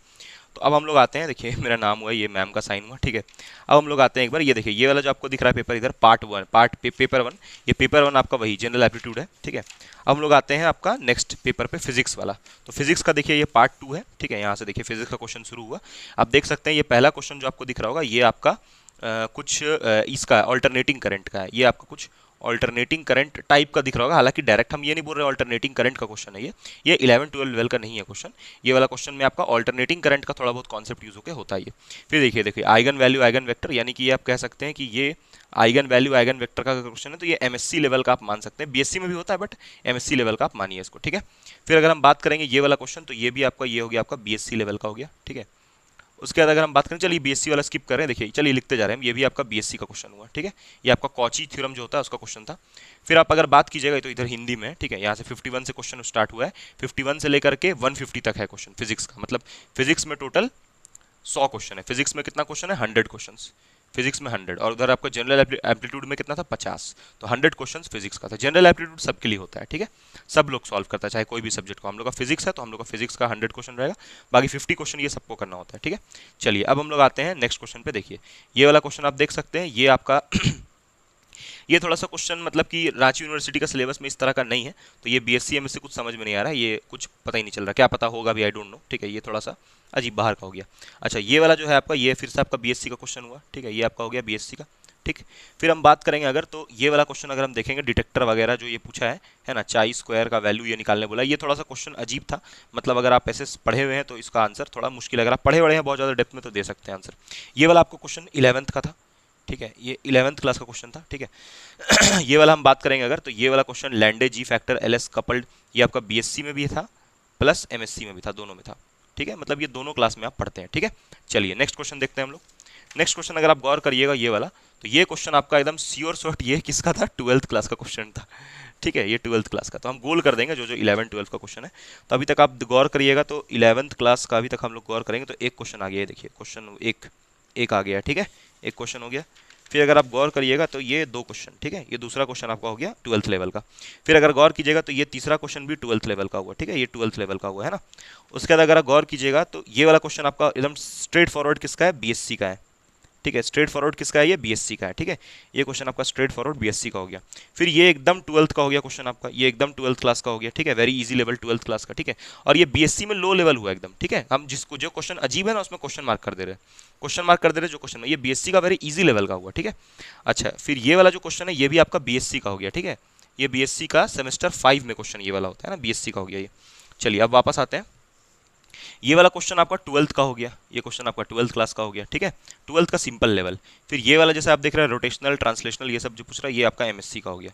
तो अब हम लोग आते हैं, देखिए मेरा नाम हुआ, ये मैम का साइन हुआ, ठीक है। अब हम लोग आते हैं एक बार, ये देखिए ये वाला जो आपको दिख रहा है पेपर, इधर पेपर वन, ये पेपर वन आपका वही जनरल एप्टीट्यूड है, ठीक है। अब हम लोग आते हैं आपका नेक्स्ट पेपर पे, फिजिक्स वाला। तो फिजिक्स का देखिए ये पार्ट 2 है, ठीक है। यहाँ से देखिए फिजिक्स का क्वेश्चन शुरू हुआ, आप देख सकते हैं। ये पहला क्वेश्चन जो आपको दिख रहा होगा, ये आपका इसका ऑल्टरनेटिंग करंट का है, ये आपका कुछ ऑल्टरनेटिंग करंट टाइप का दिख रहा होगा। हालांकि डायरेक्ट हम ये नहीं बोल रहे ऑल्टरनेटिंग करंट का क्वेश्चन है ये 11-12 लेवल का नहीं है क्वेश्चन। ये वाला क्वेश्चन में आपका ऑल्टरनेटिंग करंट का थोड़ा बहुत कॉन्सेप्ट यूज होकर होता है ये। फिर देखिए आइगन वैल्यू आइगन वेक्टर, यानी कि ये आप कह सकते हैं कि ये आइगन वैल्यू आइगन वेक्टर का क्वेश्चन है, तो ये एमएससी लेवल का आप मान सकते हैं। बीएससी में भी होता है, बट एमएससी लेवल का आप मानिए इसको, ठीक है। फिर अगर हम बात करेंगे ये वाला क्वेश्चन, तो ये भी आपका ये हो गया आपका बीएससी लेवल का हो गया, ठीक है। उसके बाद अगर हम बात करें, चलिए बीएससी वाला स्किप करें, देखिए चलिए लिखते जा रहे हैं, ये भी आपका बीएससी का क्वेश्चन हुआ, ठीक है। ये आपका कॉची थ्योरम जो होता है उसका क्वेश्चन था। फिर आप अगर बात कीजिएगा तो इधर हिंदी में, ठीक है, यहाँ से 51 से क्वेश्चन स्टार्ट हुआ है, 51 से लेकर के 150 तक है क्वेश्चन फिजिक्स का। मतलब फिजिक्स में टोटल 100 क्वेश्चन है। फिजिक्स में कितना क्वेश्चन है, 100 क्वेश्चन। फिजिक्स में 100, और उधर आपका जनरल एप्टीट्यूड में कितना था, 50। तो 100 क्वेश्चन फिजिक्स का था। जनरल एप्टीट्यूड सबके लिए होता है, ठीक है, सब लोग सॉल्व करता है, चाहे कोई भी सब्जेक्ट को। हम लोग का फिजिक्स है तो हम लोग का फिजिक्स का 100 क्वेश्चन रहेगा, बाकी 50 क्वेश्चन ये सबको करना होता है, ठीक है। चलिए अब हम लोग आते हैं नेक्स्ट क्वेश्चन पे। देखिए ये वाला क्वेश्चन आप देख सकते हैं, ये आपका ये थोड़ा सा क्वेश्चन मतलब कि रांची यूनिवर्सिटी का सिलेबस में इस तरह का नहीं है, तो ये बीएससी एमएससी कुछ समझ में नहीं आ रहा है, ये कुछ पता ही नहीं चल रहा, क्या पता होगा भी, आई डोंट नो, ठीक है, ये थोड़ा सा अजीब बाहर का हो गया। अच्छा ये वाला जो है आपका, ये फिर से आपका बीएससी का क्वेश्चन हुआ, ठीक है, ये आपका हो गया बीएससी का, ठीक। फिर हम बात करेंगे अगर, तो ये वाला क्वेश्चन अगर हम देखेंगे, डिटेक्टर वगैरह जो ये पूछा है ना, चाई स्क्वायर का वैल्यू ये निकालने बोला, ये थोड़ा सा क्वेश्चन अजीब था, मतलब अगर आप ऐसे पढ़े हुए हैं तो इसका आंसर थोड़ा मुश्किल, अगर आप पढ़े हुए हैं बहुत ज़्यादा डेप्थ में तो दे सकते हैं आंसर। ये वाला आपको क्वेश्चन 11th का था, ठीक है, ये 11th क्लास का क्वेश्चन था, ठीक है। ये वाला हम बात करेंगे अगर, तो ये वाला क्वेश्चन लैंडे जी फैक्टर एलएस कपल्ड, ये आपका बीएससी में भी था प्लस एमएससी में भी था, दोनों में था, ठीक है, मतलब ये दोनों क्लास में आप पढ़ते हैं, ठीक है। चलिए नेक्स्ट क्वेश्चन देखते हैं हम लोग। नेक्स्ट क्वेश्चन अगर आप गौर करिएगा ये वाला, तो ये क्वेश्चन आपका एकदम सी और शॉर्ट, ये किसका था, 12th क्लास का क्वेश्चन था, ठीक है, ये 12th क्लास का, तो हम गोल कर देंगे जो जो 11 12 का क्वेश्चन है। तो अभी तक आप गौर करिएगा, तो 11th क्लास का अभी तक हम लोग गौर करेंगे, तो एक क्वेश्चन आ गया है, देखिए क्वेश्चन एक आ गया, ठीक है, एक क्वेश्चन हो गया। फिर अगर आप गौर करिएगा तो ये 2 क्वेश्चन, ठीक है, ये दूसरा क्वेश्चन आपका हो गया 12th लेवल का। फिर अगर गौर कीजिएगा तो ये तीसरा क्वेश्चन भी 12th लेवल का हुआ, ठीक है, ये 12th लेवल का हुआ है ना। उसके बाद अगर आप गौर कीजिएगा तो ये वाला क्वेश्चन आपका एकदम स्ट्रेट फॉरवर्ड किसका है, बीएससी का है, ठीक है, स्ट्रेट फॉरवर्ड किसका है, ये बीएससी का है, ठीक है, ये क्वेश्चन आपका स्ट्रेट फॉरवर्ड बीएससी का हो गया। फिर ये एकदम 12th का हो गया क्वेश्चन आपका, ये एकदम 12th क्लास का हो गया, ठीक है, very easy level 12th class का, ठीक है। और ये बीएससी में लो लेवल हुआ एकदम, ठीक है, हम जिसको जो क्वेश्चन अजीब है ना उसमें क्वेश्चन मार्क कर दे रहे हैं, क्वेश्चन मार्क कर दे रहे हैं जो क्वेश्चन, ये बीएससी का वेरी इजी लेवल का हुआ, ठीक है। अच्छा फिर ये वाला जो क्वेश्चन है ये भी आपका बीएससी का हो गया, ठीक है, ये बीएससी का सेमेस्टर 5 में क्वेश्चन ये वाला होता है ना, बीएससी का हो गया ये। चलिए अब वापस आते हैं, ये वाला क्वेश्चन आपका 12th का हो गया, ये क्वेश्चन आपका 12th क्लास का हो गया, ठीक है, 12th का सिंपल लेवल। फिर ये वाला जैसे आप देख रहे हैं रोटेशनल ट्रांसलेशनल ये सब जो पूछ रहा है, ये आपका एमएससी का हो गया,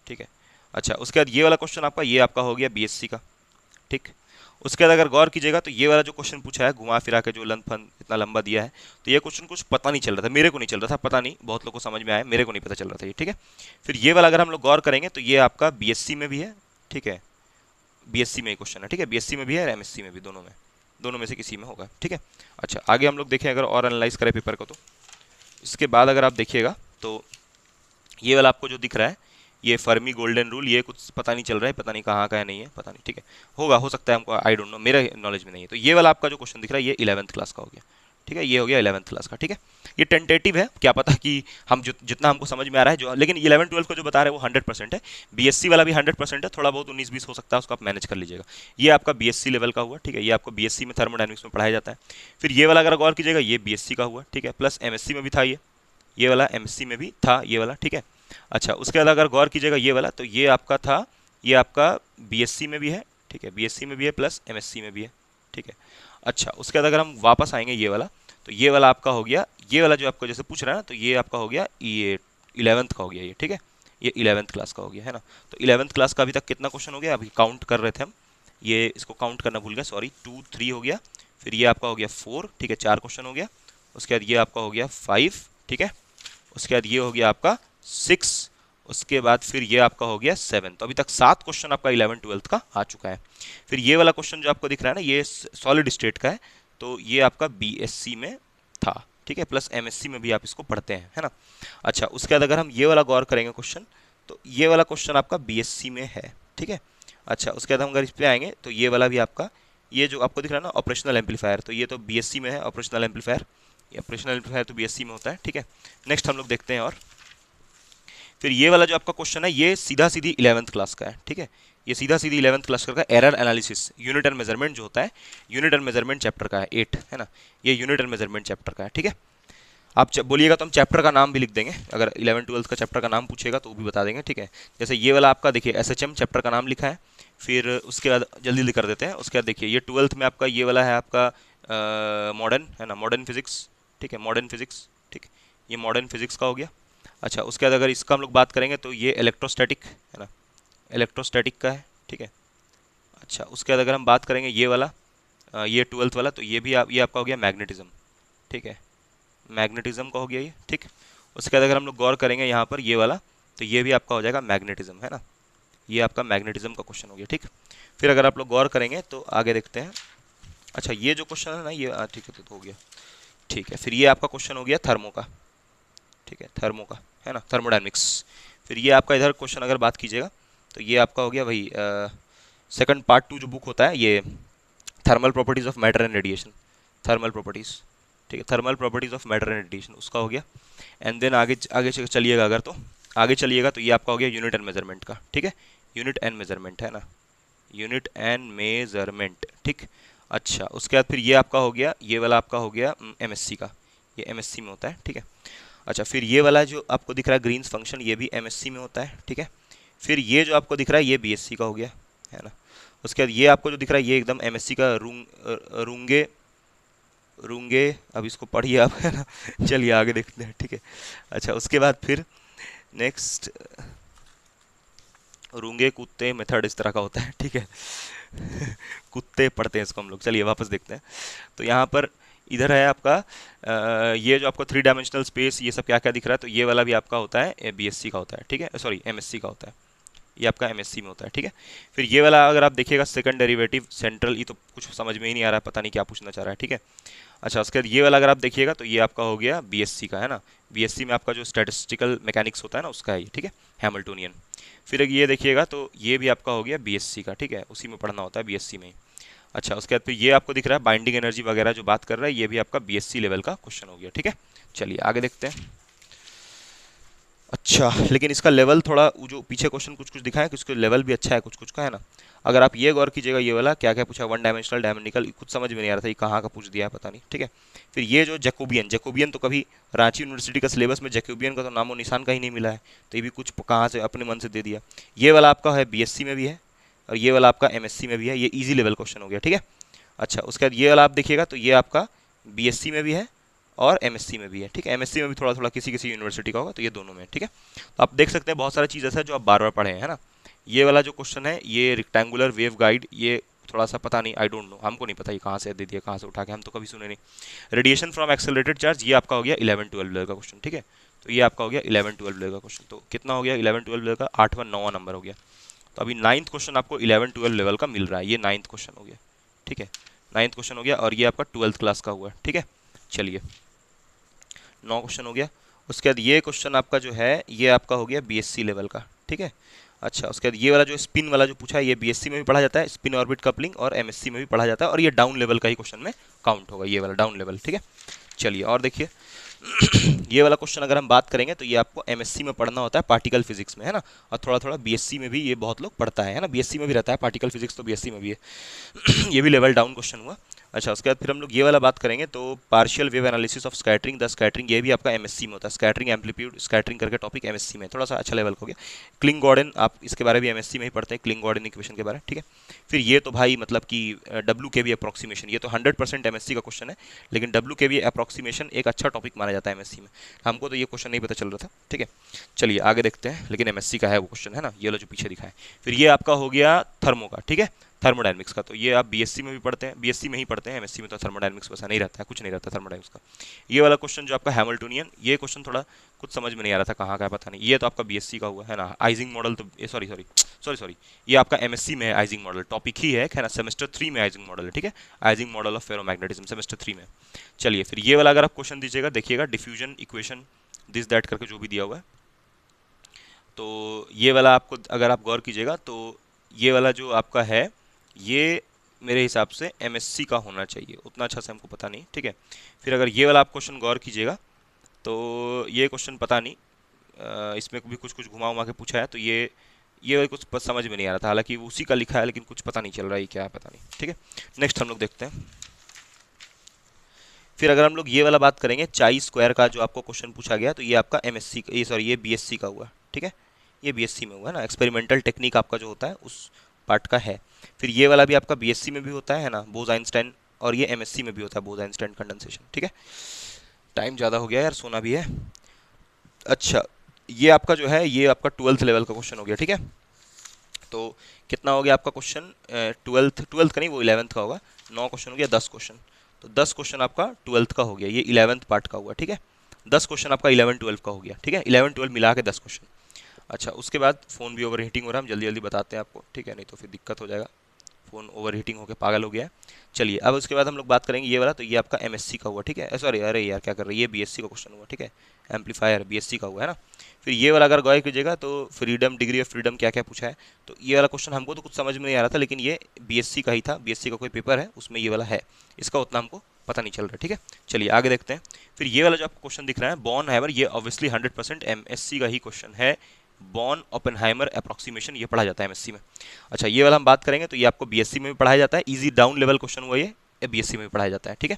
ठीक है। अच्छा उसके बाद ये वाला क्वेश्चन आपका, ये आपका हो गया बीएससी का, ठीक। उसके बाद अगर गौर कीजिएगा तो ये वाला जो क्वेश्चन पूछा है घुमा फिरा के जो लंथन इतना लंबा दिया है, तो ये क्वेश्चन कुछ पता नहीं चल रहा था, मेरे को नहीं चल रहा था, पता नहीं बहुत लोग को समझ में आया, मेरे को नहीं पता चल रहा था ये, ठीक है। फिर ये वाला अगर हम लोग गौर करेंगे तो ये आपका बीएससी में भी है, ठीक है, बीएससी में ही क्वेश्चन है, ठीक है, बीएससी में भी है और एमएससी में भी, दोनों में से किसी में होगा, ठीक है। अच्छा आगे हम लोग देखें अगर और एनालाइज करें पेपर को, तो इसके बाद अगर आप देखिएगा तो ये वाला आपको जो दिख रहा है, ये फर्मी गोल्डन रूल, ये कुछ पता नहीं चल रहा है, पता नहीं कहाँ का है, नहीं है पता नहीं, ठीक है, होगा हो सकता है हमको, आई डोंट नो, मेरे नॉलेज में नहीं है। तो ये वाला आपका जो क्वेश्चन दिख रहा है ये 11th क्लास का हो गया, ठीक है, ये हो गया 11th क्लास का, ठीक है। ये टेंटेटिव है, क्या पता कि हम जितना हमको समझ में आ रहा है जो, लेकिन 11 12 को जो बता रहे हैं वो 100% है, बीएससी वाला भी 100% है, थोड़ा बहुत 19 20 हो सकता है, उसको आप मैनेज कर लीजिएगा। ये आपका बीएससी लेवल का हुआ, ठीक है, ये आपको बीएससी में थर्मोडायनेमिक्स में पढ़ाया जाता है। फिर ये वाला अगर गौर कीजिएगा ये बीएससी का हुआ, ठीक है, प्लस एमएससी में भी था ये वाला एमएससी में भी था ये वाला, ठीक है। अच्छा उसके बाद अगर गौर कीजिएगा ये वाला, तो ये आपका था, ये आपका बीएससी में भी है, ठीक है, बीएससी में भी है प्लस एमएससी में भी है, ठीक है। अच्छा उसके बाद अगर हम वापस आएंगे ये वाला, तो ये वाला आपका हो गया, ये वाला जो आपको जैसे पूछ रहा है ना, तो ये आपका हो गया ये 11th का हो गया ये, ठीक है, ये 11th क्लास का हो गया है ना। तो 11th क्लास का अभी तक कितना क्वेश्चन हो गया, अभी काउंट कर रहे थे हम, ये इसको काउंट करना भूल गए, सॉरी, 2 3 हो गया, फिर ये आपका हो गया 4, ठीक है, 4 क्वेश्चन हो गया। उसके बाद ये आपका हो गया 5, ठीक है, उसके बाद ये हो गया आपका 6, उसके बाद फिर ये आपका हो गया 7। तो अभी तक 7 क्वेश्चन आपका 11 12th का आ चुका है। फिर ये वाला क्वेश्चन जो आपको दिख रहा है ना, ये सॉलिड स्टेट का है, तो ये आपका बीएससी में था, ठीक है, प्लस एमएससी में भी आप इसको पढ़ते हैं, है ना। अच्छा उसके बाद अगर हम ये वाला गौर करेंगे क्वेश्चन, तो ये वाला क्वेश्चन आपका बीएससी में है, ठीक है। अच्छा उसके बाद हम अगर इस पर आएंगे तो ये वाला भी आपका, ये जो आपको दिख रहा है ना ऑपरेशनल एम्पलीफायर, तो ये तो बीएससी में है ऑपरेशनल एम्पलीफायर, ये ऑपरेशनल एम्पलीफायर तो बीएससी में होता है, ठीक है। नेक्स्ट हम लोग देखते हैं, और फिर ये वाला जो आपका क्वेश्चन है ये सीधा सीधी 11th क्लास का है, ठीक है, ये सीधा सीधी 11th क्लास का error analysis unit and measurement जो होता है, यूनिट एंड मेजरमेंट चैप्टर का है 8, है ना, ये यूनिट एंड मेजरमेंट चैप्टर का है, ठीक है। आप बोलिएगा तो हम चैप्टर का नाम भी लिख देंगे, अगर 11 12 का चैप्टर का नाम पूछेगा तो वो भी बता देंगे, ठीक है। जैसे ये वाला आपका देखिए एसएचएम चैप्टर का नाम लिखा है, फिर उसके बाद जल्दी जल्दी कर देते हैं, उसके बाद देखिए ये 12th में आपका ये वाला है आपका मॉडर्न, है ना, मॉडर्न फिजिक्स, ठीक है, मॉडर्न फिजिक्स, ठीक, ये मॉडर्न फिजिक्स का हो गया। अच्छा उसके बाद अगर इसका हम लोग बात करेंगे तो ये इलेक्ट्रोस्टैटिक, है ना, इलेक्ट्रोस्टैटिक का है, ठीक है। अच्छा उसके बाद अगर हम बात करेंगे ये वाला, ये 12th वाला, तो ये भी ये आपका हो गया मैग्नेटिज्म, ठीक है, मैग्नेटिज्म का हो गया ये, ठीक। उसके बाद अगर हम लोग गौर करेंगे यहाँ पर ये वाला, तो ये भी आपका हो जाएगा मैग्नेटिज्म, है ना, ये आपका मैग्नेटिज्म का क्वेश्चन हो गया, ठीक। फिर अगर आप लोग गौर करेंगे तो आगे देखते हैं। अच्छा ये जो क्वेश्चन है ना ये ठीक है, तो हो गया, ठीक है। फिर ये आपका क्वेश्चन हो गया थर्मो का, ठीक है, थर्मो का है ना, थर्मोडायनेमिक्स। फिर ये आपका इधर क्वेश्चन अगर बात कीजिएगा तो ये आपका हो गया भाई सेकंड पार्ट 2 जो बुक होता है ये thermal properties of matter and radiation, thermal properties, ठीक है, thermal properties of matter and radiation उसका हो गया। एंड देन आगे आगे चलिएगा अगर तो आगे चलिएगा तो ये आपका हो गया यूनिट एंड मेजरमेंट का, ठीक है, यूनिट एंड मेजरमेंट है ना, यूनिट एंड मेजरमेंट, ठीक। अच्छा उसके बाद फिर ये आपका हो गया, ये वाला आपका हो गया एमएससी का, ये एमएससी में होता है, ठीक है। अच्छा फिर ये वाला जो आपको दिख रहा है ग्रीन्स फंक्शन, ये भी एमएससी में होता है, ठीक है। फिर ये जो आपको दिख रहा है ये बीएससी का हो गया, है ना। उसके बाद ये आपको जो दिख रहा है ये एकदम एमएससी का रूंगे रूंगे, अब इसको पढ़िए आप, है ना। चलिए आगे देखते हैं, ठीक है। अच्छा उसके बाद फिर नेक्स्ट रूंगे कुत्ते मेथड इस तरह का होता है, ठीक है। कुत्ते पढ़ते हैं इसको हम लोग। चलिए वापस देखते हैं। तो यहाँ पर इधर है आपका ये जो आपको 3 डायमेंशनल स्पेस ये सब क्या क्या दिख रहा है, तो ये वाला भी आपका होता है बीएससी का होता है, ठीक है, सॉरी एमएससी का होता है, ये आपका एमएससी में होता है, ठीक है। फिर ये वाला अगर आप देखिएगा सेकंड डेरिवेटिव सेंट्रल, ये तो कुछ समझ में ही नहीं आ रहा है, पता नहीं क्या पूछना चाह रहा है, ठीक है। अच्छा उसके बाद ये वाला अगर आप देखिएगा तो ये आपका हो गया बीएससी का, है ना। बीएससी में आपका जो स्टैटिस्टिकल मैकेनिक्स होता है ना उसका है ये, ठीक है, हैमिल्टोनियन। फिर ये देखिएगा तो ये भी आपका हो गया बीएससी का, ठीक है, उसी में पढ़ना होता है बीएससी में ही। अच्छा उसके बाद फिर ये आपको दिख रहा है बाइंडिंग एनर्जी वगैरह जो बात कर रहा है, ये भी आपका बीएससी लेवल का क्वेश्चन हो गया, ठीक है। चलिए आगे देखते हैं। अच्छा लेकिन इसका लेवल थोड़ा जो पीछे क्वेश्चन कुछ कुछ दिखा है कि उसका लेवल भी अच्छा है कुछ कुछ का, है ना। अगर आप ये गौर कीजिएगा ये वाला क्या क्या पूछा, वन डायमेंशनल डायमेंडिकल, कुछ समझ में नहीं आ रहा था ये कहाँ का पूछ दिया है पता नहीं, ठीक है। फिर ये जो जैकोबियन, जैकोबियन तो कभी रांची यूनिवर्सिटी का सिलेबस में जैकोबियन का तो नामो निशान कहीं नहीं मिला है, तो ये भी कुछ कहाँ से अपने मन से दे दिया। ये वाला आपका है बीएससी में भी है और ये वाला आपका एमएससी में भी है, ये ईजी लेवल क्वेश्चन हो गया, ठीक है। अच्छा उसके बाद ये वाला आप देखिएगा तो ये आपका बीएससी में भी है और एमएससी में भी है, ठीक है। एमएससी में भी थोड़ा थोड़ा किसी किसी यूनिवर्सिटी का होगा, तो ये दोनों में, ठीक है। तो आप देख सकते हैं बहुत सारा चीज़ ऐसा है जो आप बार बार पढ़े हैं, है ना। ये वाला जो क्वेश्चन है ये रेक्टेंगुलर वेव गाइड, ये थोड़ा सा पता नहीं, आई डोंट नो, हमको नहीं पता ये कहाँ से दे दिया, कहाँ से उठा के, हम तो कभी सुने नहीं। रेडिएशन फ्रॉम एक्सेलरेटेड चार्ज, ये आपका हो गया 11-12 लेवल का क्वेश्चन, ठीक है। तो ये आपका हो गया 11-12 लेवल का क्वेश्चन। तो कितना हो गया 11-12 लेवल का, 8वां-9वां नंबर हो गया। तो अभी 9th क्वेश्चन आपको 11-12 लेवल का मिल रहा है, ये 9th क्वेश्चन हो गया, ठीक है, 9th क्वेश्चन हो गया। और ये आपका 12th क्लास का हुआ है, ठीक है। चलिए 9 क्वेश्चन हो गया। उसके बाद ये क्वेश्चन आपका जो है ये आपका हो गया बीएससी लेवल का, ठीक है। अच्छा उसके बाद ये वाला जो स्पिन वाला जो पूछा है ये बीएससी में भी पढ़ा जाता है, स्पिन ऑर्बिट कपलिंग, और एमएससी में भी पढ़ा जाता है, और ये डाउन लेवल का ही क्वेश्चन में काउंट होगा, ये वाला डाउन लेवल, ठीक है। चलिए और देखिए ये वाला क्वेश्चन अगर हम बात करेंगे तो ये आपको एमएससी में पढ़ना होता है पार्टिकल फिजिक्स में, है ना। और थोड़ा थोड़ा बीएससी में भी ये बहुत लोग पढ़ता है ना, बीएससी में भी रहता है पार्टिकल फिजिक्स, तो बीएससी में भी है। ये भी लेवल डाउन क्वेश्चन हुआ। अच्छा उसके बाद फिर हम लोग ये वाला बात करेंगे तो partial wave analysis of scattering, the scattering, ये भी आपका एमएससी में होता है, स्कैटरिंग एम्पलीट्यूड स्कैटरिंग करके टॉपिक एमएससी में, थोड़ा सा अच्छा लेवल का हो गया। क्लिंग गॉर्डन, आप इसके बारे में एमएससी में ही पढ़ते हैं, क्लिंग गॉर्डन इक्वेशन के बारे में, ठीक है। फिर ये तो भाई मतलब कि डब्ल्यू के वी अप्रॉक्सीमेशन, ये तो 100% एमएससी का क्वेश्चन है, लेकिन डब्ल्यू के वी अप्रॉक्सीमेशन एक अच्छा टॉपिक माना जाता है एमएससी में, हमको तो ये क्वेश्चन नहीं पता चल रहा था, ठीक है। चलिए आगे देखते हैं, लेकिन एमएससी का है वो क्वेश्चन, है ना, ये लो जो पीछे दिखा है। फिर ये आपका हो गया थर्मो का, ठीक है, थर्मोडायनेमिक्स का, तो ये आप बीएससी में भी पढ़ते हैं, बीएससी में ही पढ़ते हैं, एमएससी में तो थर्मोडायनेमिक्स वैसा नहीं रहता है, कुछ नहीं रहता थर्मोडायनेमिक्स का। ये वाला क्वेश्चन जो आपका हैमिल्टोनियन, ये क्वेश्चन थोड़ा कुछ समझ में नहीं आ रहा था कहाँ का है पता नहीं, ये तो आपका बीएससी का हुआ है ना। आइजिंग मॉडल तो सॉरी सॉरी सॉरी सॉरी ये आपका एमएससी में है, आइजिंग मॉडल टॉपिक ही है ना, सेमेस्टर 3 में आइजिंग मॉडल है, ठीक है, icing model of ferromagnetism semester 3 में। चलिए फिर ये वाला अगर आप क्वेश्चन दीजिएगा, देखिएगा डिफ्यूजन इक्वेशन दिस दैट करके जो भी दिया हुआ है, तो ये वाला आपको अगर आप गौर कीजिएगा तो ये वाला जो आपका है ये मेरे हिसाब से एमएससी का होना चाहिए, उतना अच्छा से हमको पता नहीं, ठीक है। फिर अगर ये वाला आप क्वेश्चन गौर कीजिएगा तो ये क्वेश्चन पता नहीं इसमें भी कुछ कुछ घुमा उमा के पूछा है, तो ये कुछ समझ में नहीं आ रहा था, हालांकि वो उसी का लिखा है लेकिन कुछ पता नहीं चल रहा है क्या है पता नहीं, ठीक है। नेक्स्ट हम लोग देखते हैं। फिर अगर हम लोग ये वाला बात करेंगे चाई स्क्वायर का जो आपको क्वेश्चन पूछा गया, तो ये आपका एमएससी ये सॉरी ये बीएससी का हुआ, ठीक है, ये बीएससी में हुआ ना, एक्सपेरिमेंटल टेक्निक आपका जो होता है उस पार्ट का है। फिर ये वाला भी आपका बीएससी में भी होता है ना, बोज आइंस्टाइन, और ये एमएससी में भी होता है बोज आइंस्टाइन कंडेंसेशन, ठीक है। टाइम ज़्यादा हो गया यार, सोना भी है। अच्छा ये आपका जो है ये आपका 12th लेवल का क्वेश्चन हो गया, ठीक है। तो कितना हो गया आपका क्वेश्चन, 12th का नहीं वो 11th का होगा, 9 क्वेश्चन हो गया, 10 क्वेश्चन, तो 10 क्वेश्चन आपका 12th का हो गया, ये 11th पार्ट का हुआ, ठीक है। 10 क्वेश्चन आपका 11-12 का हो गया, ठीक है, 11-12 मिला के 10 क्वेश्चन। अच्छा उसके बाद फ़ोन भी ओवर हीटिंग हो रहा है, हम जल्दी जल्दी बताते हैं आपको, ठीक है, नहीं तो फिर दिक्कत हो जाएगा, फ़ोन ओवर हीटिंग होकर पागल हो गया है। चलिए अब उसके बाद हम लोग बात करेंगे ये वाला, तो ये आपका एमएससी का हुआ, ठीक है, सॉरी अरे यार क्या कर रही है, ये बीएससी का क्वेश्चन हुआ, ठीक है, एम्पलीफायर बीएससी का हुआ है ना। फिर ये वाला अगर गौर कीजिएगा तो फ्रीडम, डिग्री ऑफ फ्रीडम क्या क्या पूछा है, तो ये वाला क्वेश्चन हमको तो कुछ समझ में नहीं आ रहा था, लेकिन ये बीएससी का ही था, बीएससी का कोई पेपर है उसमें ये वाला है, इसका उतना हमको पता नहीं चल रहा, ठीक है। चलिए आगे देखते हैं। फिर ये वाला जो आपको क्वेश्चन दिख रहा है बॉर्न हैमर, ये ऑब्वियसली 100% एमएससी का ही क्वेश्चन है। बॉर्न ओपेनहाइमर अप्रोक्सीमेशन ये पढ़ा जाता है एमएससी में। अच्छा ये वाला हम बात करेंगे तो ये आपको बीएससी में भी पढ़ाया जाता है, इजी डाउन लेवल क्वेश्चन हुआ ये बीएससी में भी पढ़ाया जाता है, ठीक है।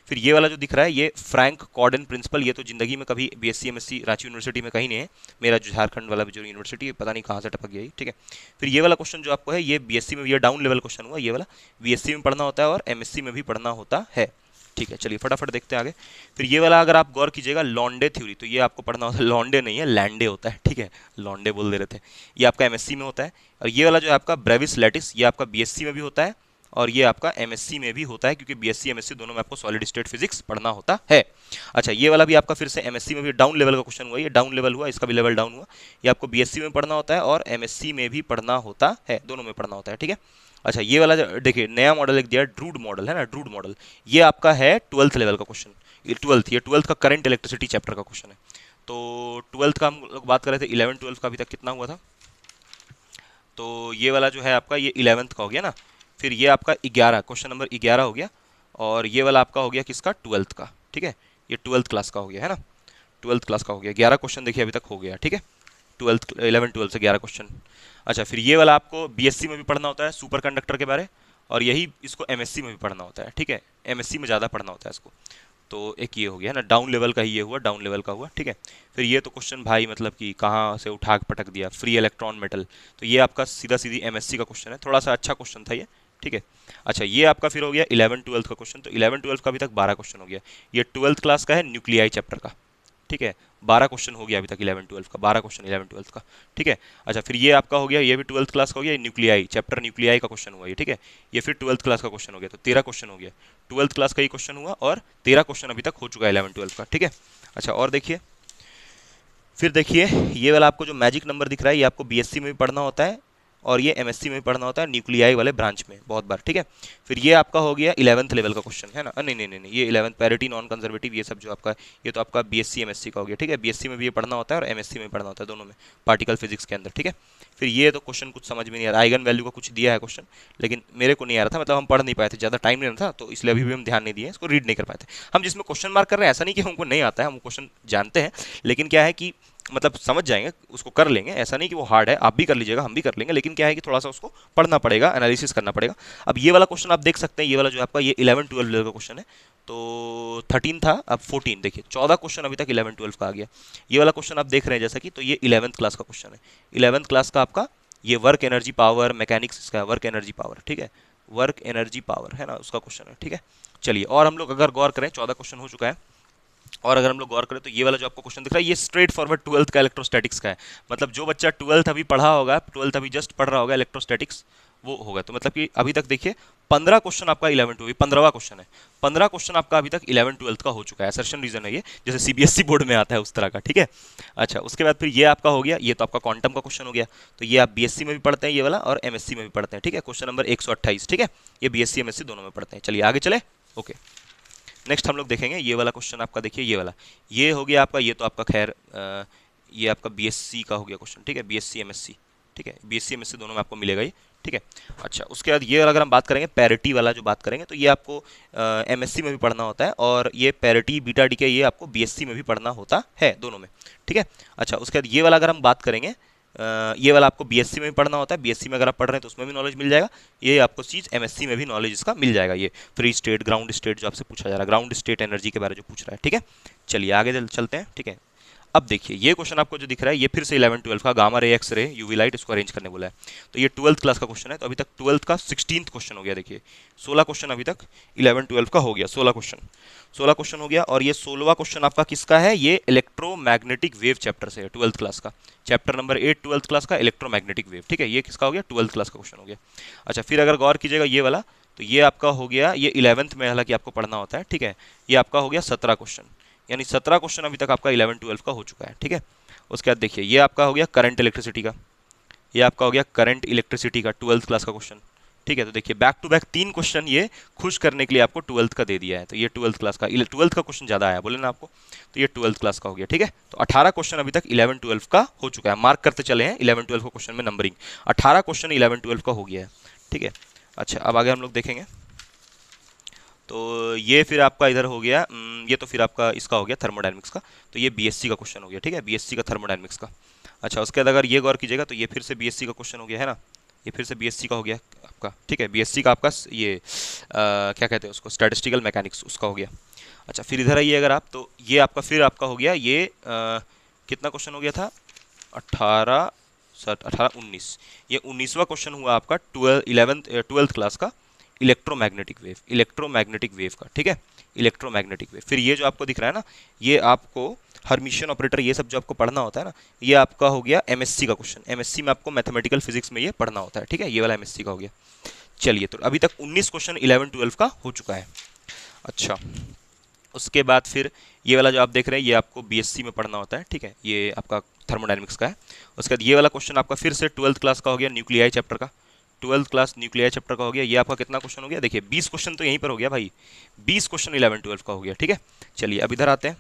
फिर ये वाला जो दिख रहा है ये फ्रैंक कॉर्डन प्रिंसिपल, ये तो जिंदगी में कभी बीएससी एमएससी रांची यूनिवर्सिटी में कहीं नहीं है, मेरा जो झारखंड वाला जो यूनिवर्सिटी है पता नहीं कहाँ से टपक गई, ठीक है। फिर ये वाला क्वेश्चन जो आपको है ये बीएससी में ये डाउन लेवल क्वेश्चन हुआ, ये वाला बीएससी में पढ़ना होता है और एमएससी में भी पढ़ना होता है, ठीक है। चलिए फटाफट देखते हैं आगे। फिर ये वाला अगर आप गौर कीजिएगा लॉन्डे थ्योरी, तो ये आपको पढ़ना होता है, लॉन्डे नहीं है लैंडे होता है, ठीक है, लॉन्डे बोल दे रहे थे, ये आपका एमएससी में होता है। और ये वाला जो है आपका ब्रेविस लैटिस, ये आपका बीएससी में भी होता है और ये आपका एमएससी में भी होता है, क्योंकि बीएससी एमएससी दोनों में आपको सॉलिड स्टेट फिजिक्स पढ़ना होता है। अच्छा ये वाला भी आपका फिर से एमएससी में भी डाउन लेवल का क्वेश्चन हुआ, ये डाउन लेवल हुआ, इसका भी लेवल डाउन हुआ, ये आपको बीएससी में पढ़ना होता है और एमएससी में भी पढ़ना होता है, दोनों में पढ़ना होता है, ठीक है। अच्छा ये वाला देखिए नया मॉडल एक दिया है, ड्रूड मॉडल है ना, ड्रूड मॉडल, ये आपका है 12th लेवल का क्वेश्चन, ये 12th का करंट इलेक्ट्रिसिटी चैप्टर का क्वेश्चन है। तो 12th का हम लोग बात कर रहे थे, 11 12 का अभी तक कितना हुआ था, तो ये वाला जो है आपका ये 11th का हो गया ना। फिर ये आपका 11 क्वेश्चन नंबर 11 हो गया, और ये वाला आपका हो गया किसका, 12th का, ठीक है, ये 12th क्लास का हो गया है ना, 12th क्लास का हो गया, 11 क्वेश्चन देखिए अभी तक हो गया, ठीक है, 11 12 से 11 क्वेश्चन। अच्छा फिर ये वाला आपको बीएससी में भी पढ़ना होता है सुपर कंडक्टर के बारे, और यही इसको एमएससी में भी पढ़ना होता है, ठीक है, एमएससी में ज़्यादा पढ़ना होता है इसको। तो एक ये हो गया ना, डाउन लेवल का ही ये हुआ, डाउन लेवल का हुआ, ठीक है। फिर ये तो क्वेश्चन भाई मतलब कि कहाँ से उठा के पटक दिया, फ्री इलेक्ट्रॉन मेटल, तो ये आपका सीधा सीधी एमएससी का क्वेश्चन है, थोड़ा सा अच्छा क्वेश्चन था ये, ठीक है। अच्छा ये आपका फिर हो गया 11 12 का क्वेश्चन, तो 11 12 का अभी तक 12 क्वेश्चन हो गया, ये 12th क्लास का है न्यूक्लियाई चैप्टर का, ठीक है, 12 क्वेश्चन हो गया अभी तक 11 12 का, 12 क्वेश्चन 11 12 का, ठीक है। अच्छा फिर ये आपका हो गया, ये भी 12th क्लास का हो गया, न्यूक्लियाई चैप्टर, न्यूक्लियाई का क्वेश्चन हुआ ये, ठीक है, ये फिर 12th क्लास का क्वेश्चन हो गया, तो 13 क्वेश्चन हो गया, 12th क्लास का ही क्वेश्चन हुआ और 13 क्वेश्चन अभी तक हो चुका है 11 12 का, ठीक है। अच्छा और देखिए, फिर देखिए ये वाला आपको जो मैजिक नंबर दिख रहा है ये आपको बीएससी में भी पढ़ना होता है और ये एमएससी में भी पढ़ना होता है, न्यूक्लियाई वाले ब्रांच में बहुत बार, ठीक है। फिर ये आपका हो गया 11th लेवल का क्वेश्चन है ना, नहीं नहीं नहीं नहीं, ये 11th पैरिटी नॉन कंजर्वेटिव ये सब जो आपका, ये तो आपका बीएससी एमएससी का हो गया, ठीक है, बीएससी में भी ये पढ़ना होता है और एमएससी में भी पढ़ना होता है, दोनों में पार्टिकल फिजिक्स के अंदर, ठीक है। फिर ये तो क्वेश्चन कुछ समझ में नहीं आ रहा, आइगन वैल्यू का कुछ दिया है क्वेश्चन, लेकिन मेरे को नहीं आ रहा था, मतलब हम पढ़ नहीं पाए थे, ज़्यादा टाइम नहीं था, तो इसलिए अभी भी हम ध्यान नहीं दिए, इसको रीड नहीं कर पाए थे। हम जिसमें क्वेश्चन मार्क कर रहे हैं ऐसा नहीं कि हमको नहीं आता है, हम क्वेश्चन जानते हैं, लेकिन क्या है कि मतलब समझ जाएंगे, उसको कर लेंगे, ऐसा नहीं कि वो हार्ड है, आप भी कर लीजिएगा हम भी कर लेंगे, लेकिन क्या है कि थोड़ा सा उसको पढ़ना पड़ेगा, एनालिसिस करना पड़ेगा। अब ये वाला क्वेश्चन आप देख सकते हैं, ये वाला जो आपका ये 11 12 लेवल का क्वेश्चन है, तो 13 था अब 14, देखिए 14 क्वेश्चन अभी तक 11 12 का आ गया। ये वाला क्वेश्चन आप देख रहे हैं जैसा कि, तो ये 11th क्लास का क्वेश्चन है, 11th क्लास का आपका ये वर्क एनर्जी पावर मैकेनिक्स का वर्क एनर्जी पावर, ठीक है, वर्क एनर्जी पावर है ना उसका क्वेश्चन है, ठीक है। चलिए और हम लोग अगर गौर करें 14 क्वेश्चन हो चुका है, और अगर हम लोग गौर करें तो ये वाला जो आपको क्वेश्चन दिख रहा है ये स्ट्रेट फॉरवर्ड 12th का इलेक्ट्रोस्टैटिक्स का है, मतलब जो बच्चा 12th अभी पढ़ा होगा, 12th अभी जस्ट पढ़ रहा होगा इलेक्ट्रोस्टैटिक्स वो होगा, तो मतलब कि अभी तक देखिए 15 क्वेश्चन आपका 11 12 15वां क्वेश्चन है, 15 क्वेश्चन आपका अभी तक 11 12 का हो चुका है, असर्शन रीजन है ये, जैसे सीबीएसई बोर्ड में आता है उस तरह का, ठीक है। अच्छा उसके बाद फिर ये आपका हो गया, ये तो आपका क्वांटम का क्वेश्चन हो गया, तो ये आप बीएससी में भी पढ़ते हैं ये वाला और एमएससी में भी पढ़ते हैं, ठीक है, क्वेश्चन नंबर 128, ठीक है, ये बीएससी एमएससी दोनों में पढ़ते हैं। चलिए आगे चले, ओके। नेक्स्ट हम लोग देखेंगे ये वाला क्वेश्चन आपका, देखिए ये वाला, ये हो गया आपका, ये तो आपका खैर ये आपका बीएससी का हो गया क्वेश्चन, ठीक है, बीएससी एमएससी, ठीक है, बीएससी एमएससी दोनों में आपको मिलेगा ये, ठीक है। अच्छा उसके बाद ये अगर हम बात करेंगे पैरिटी वाला जो बात करेंगे, तो ये आपको एमएससी में भी पढ़ना होता है, और ये पैरिटी बीटा डी के ये आपको बीएससी में भी पढ़ना होता है, दोनों में, ठीक है। अच्छा उसके बाद ये वाला अगर हम बात करेंगे, ये वाला आपको बीएससी में भी पढ़ना होता है, बीएससी में अगर आप पढ़ रहे हैं तो उसमें भी नॉलेज मिल जाएगा, ये आपको चीज़ एमएससी में भी नॉलेज इसका मिल जाएगा, ये फ्री स्टेट ग्राउंड स्टेट जो आपसे पूछा जा रहा है, ग्राउंड स्टेट एनर्जी के बारे में जो पूछ रहा है, ठीक है। चलिए आगे चलते हैं, ठीक है। अब देखिए ये क्वेश्चन आपको जो दिख रहा है ये फिर से 11 12 का gamma ray X ray UV light इसको अरेंज करने बोला है, तो ये 12th क्लास का क्वेश्चन है, तो अभी तक 12th का 16th क्वेश्चन हो गया, देखिए 16 क्वेश्चन अभी तक 11 12 का हो गया, 16 क्वेश्चन हो गया, और ये 16वां क्वेश्चन आपका किसका है, ये इलेक्ट्रोमैग्नेटिक वेव चैप्टर से है, 12th क्लास का चैप्टर नंबर 8 12th क्लास का इलेक्ट्रोमैग्नेटिक वेव, ठीक है, ये किसका हो गया 12th क्लास का क्वेश्चन हो गया। अच्छा फिर अगर गौर कीजिएगा ये वाला, तो ये आपका हो गया, ये 11th में हालांकि आपको पढ़ना होता है, ठीक है, ये आपका हो गया 17 क्वेश्चन, यानी 17 क्वेश्चन अभी तक आपका 11 12 का हो चुका है, ठीक है। उसके बाद देखिए ये आपका हो गया करंट इलेक्ट्रिसिटी का, ये आपका हो गया करंट इलेक्ट्रिसिटी का 12th क्लास का क्वेश्चन, ठीक है। तो देखिए बैक टू बैक 3 क्वेश्चन ये खुश करने के लिए आपको 12th का दे दिया है। तो ये 12th क्लास का 12th का क्वेश्चन ज़्यादा आया बोले ना आपको, तो ये 12th क्लास का हो गया। ठीक है, तो 18 क्वेश्चन अभी तक 11 12 का हो चुका है। मार्क करते चले हैं 11 12 का क्वेश्चन में नंबरिंग, 18 क्वेश्चन 11 12 का हो गया है। ठीक है, अच्छा अब आगे हम लोग देखेंगे। तो ये फिर आपका इधर हो गया, ये तो फिर आपका इसका हो गया थर्मोडायनेमिक्स का। तो ये बीएससी का क्वेश्चन हो गया। ठीक है, बीएससी का थर्मोडायनेमिक्स का। अच्छा उसके बाद अगर ये गौर कीजिएगा तो ये फिर से बीएससी का क्वेश्चन हो गया है ना, ये फिर से बीएससी का हो गया आपका। ठीक है, बीएससी का आपका ये क्या कहते हैं उसको, स्टैटिस्टिकल मैकेनिक्स उसका हो गया। अच्छा फिर इधर आइए अगर आप, तो ये आपका फिर आपका हो गया ये कितना क्वेश्चन हो गया था, 18 18 19, ये 19वां क्वेश्चन हुआ आपका 12th क्लास का इलेक्ट्रोमैग्नेटिक वेव, इलेक्ट्रोमैग्नेटिक वेव का। ठीक है, इलेक्ट्रोमैग्नेटिक वेव। फिर ये जो आपको दिख रहा है ना, ये आपको हर्मिशियन ऑपरेटर ये सब जो आपको पढ़ना होता है ना, ये आपका हो गया एमएससी का क्वेश्चन। एमएससी में आपको मैथमेटिकल फिजिक्स में ये पढ़ना होता है। ठीक है, ये वाला एमएससी का हो गया। चलिए, तो अभी तक 19 क्वेश्चन 11 12 का हो चुका है। अच्छा उसके बाद फिर ये वाला जो आप देख रहे हैं ये आपको बीएससी में पढ़ना होता है। ठीक है, ये आपका थर्मोडायनेमिक्स का है। उसके बाद ये वाला क्वेश्चन आपका फिर से 12th क्लास का हो गया, न्यूक्लियाई चैप्टर का। 12th क्लास न्यूक्लियाई चैप्टर का हो गया। ये आपका कितना क्वेश्चन हो गया, देखिए 20 क्वेश्चन तो यहीं पर हो गया भाई, 20 क्वेश्चन 11 12 का हो गया। ठीक है, चलिए अब इधर आते हैं।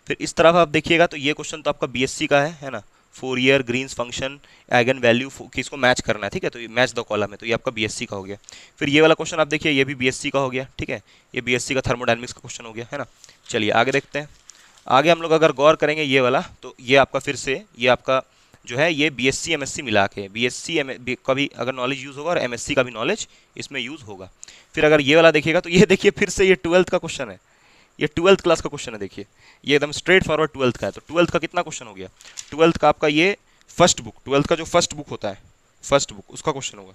फिर इस तरफ आप देखिएगा तो ये क्वेश्चन तो आपका बीएससी का है ना, Fourier Green's function eigen value किसको मैच करना है। ठीक है, तो ये मैच द कॉलम है, तो ये आपका बीएससी का हो गया। फिर ये वाला क्वेश्चन आप देखिए, ये भी बीएससी का हो गया। ठीक है, ये बीएससी का थर्मोडायनेमिक्स का क्वेश्चन हो गया है ना। चलिए आगे देखते हैं। आगे हम लोग अगर गौर करेंगे ये वाला, तो ये आपका फिर से ये आपका जो है ये बीएससी एमएससी मिला के, बीएससी का भी अगर नॉलेज यूज़ होगा और एमएससी का भी नॉलेज इसमें यूज़ होगा। फिर अगर ये वाला देखिएगा तो ये देखिए फिर से ये 12th का क्वेश्चन है, ये 12th क्लास का क्वेश्चन है। देखिए ये एकदम स्ट्रेट फॉरवर्ड 12th का है। तो 12th का कितना क्वेश्चन हो गया, 12th का आपका ये फर्स्ट बुक, 12th का जो फर्स्ट बुक होता है, फर्स्ट बुक उसका क्वेश्चन होगा,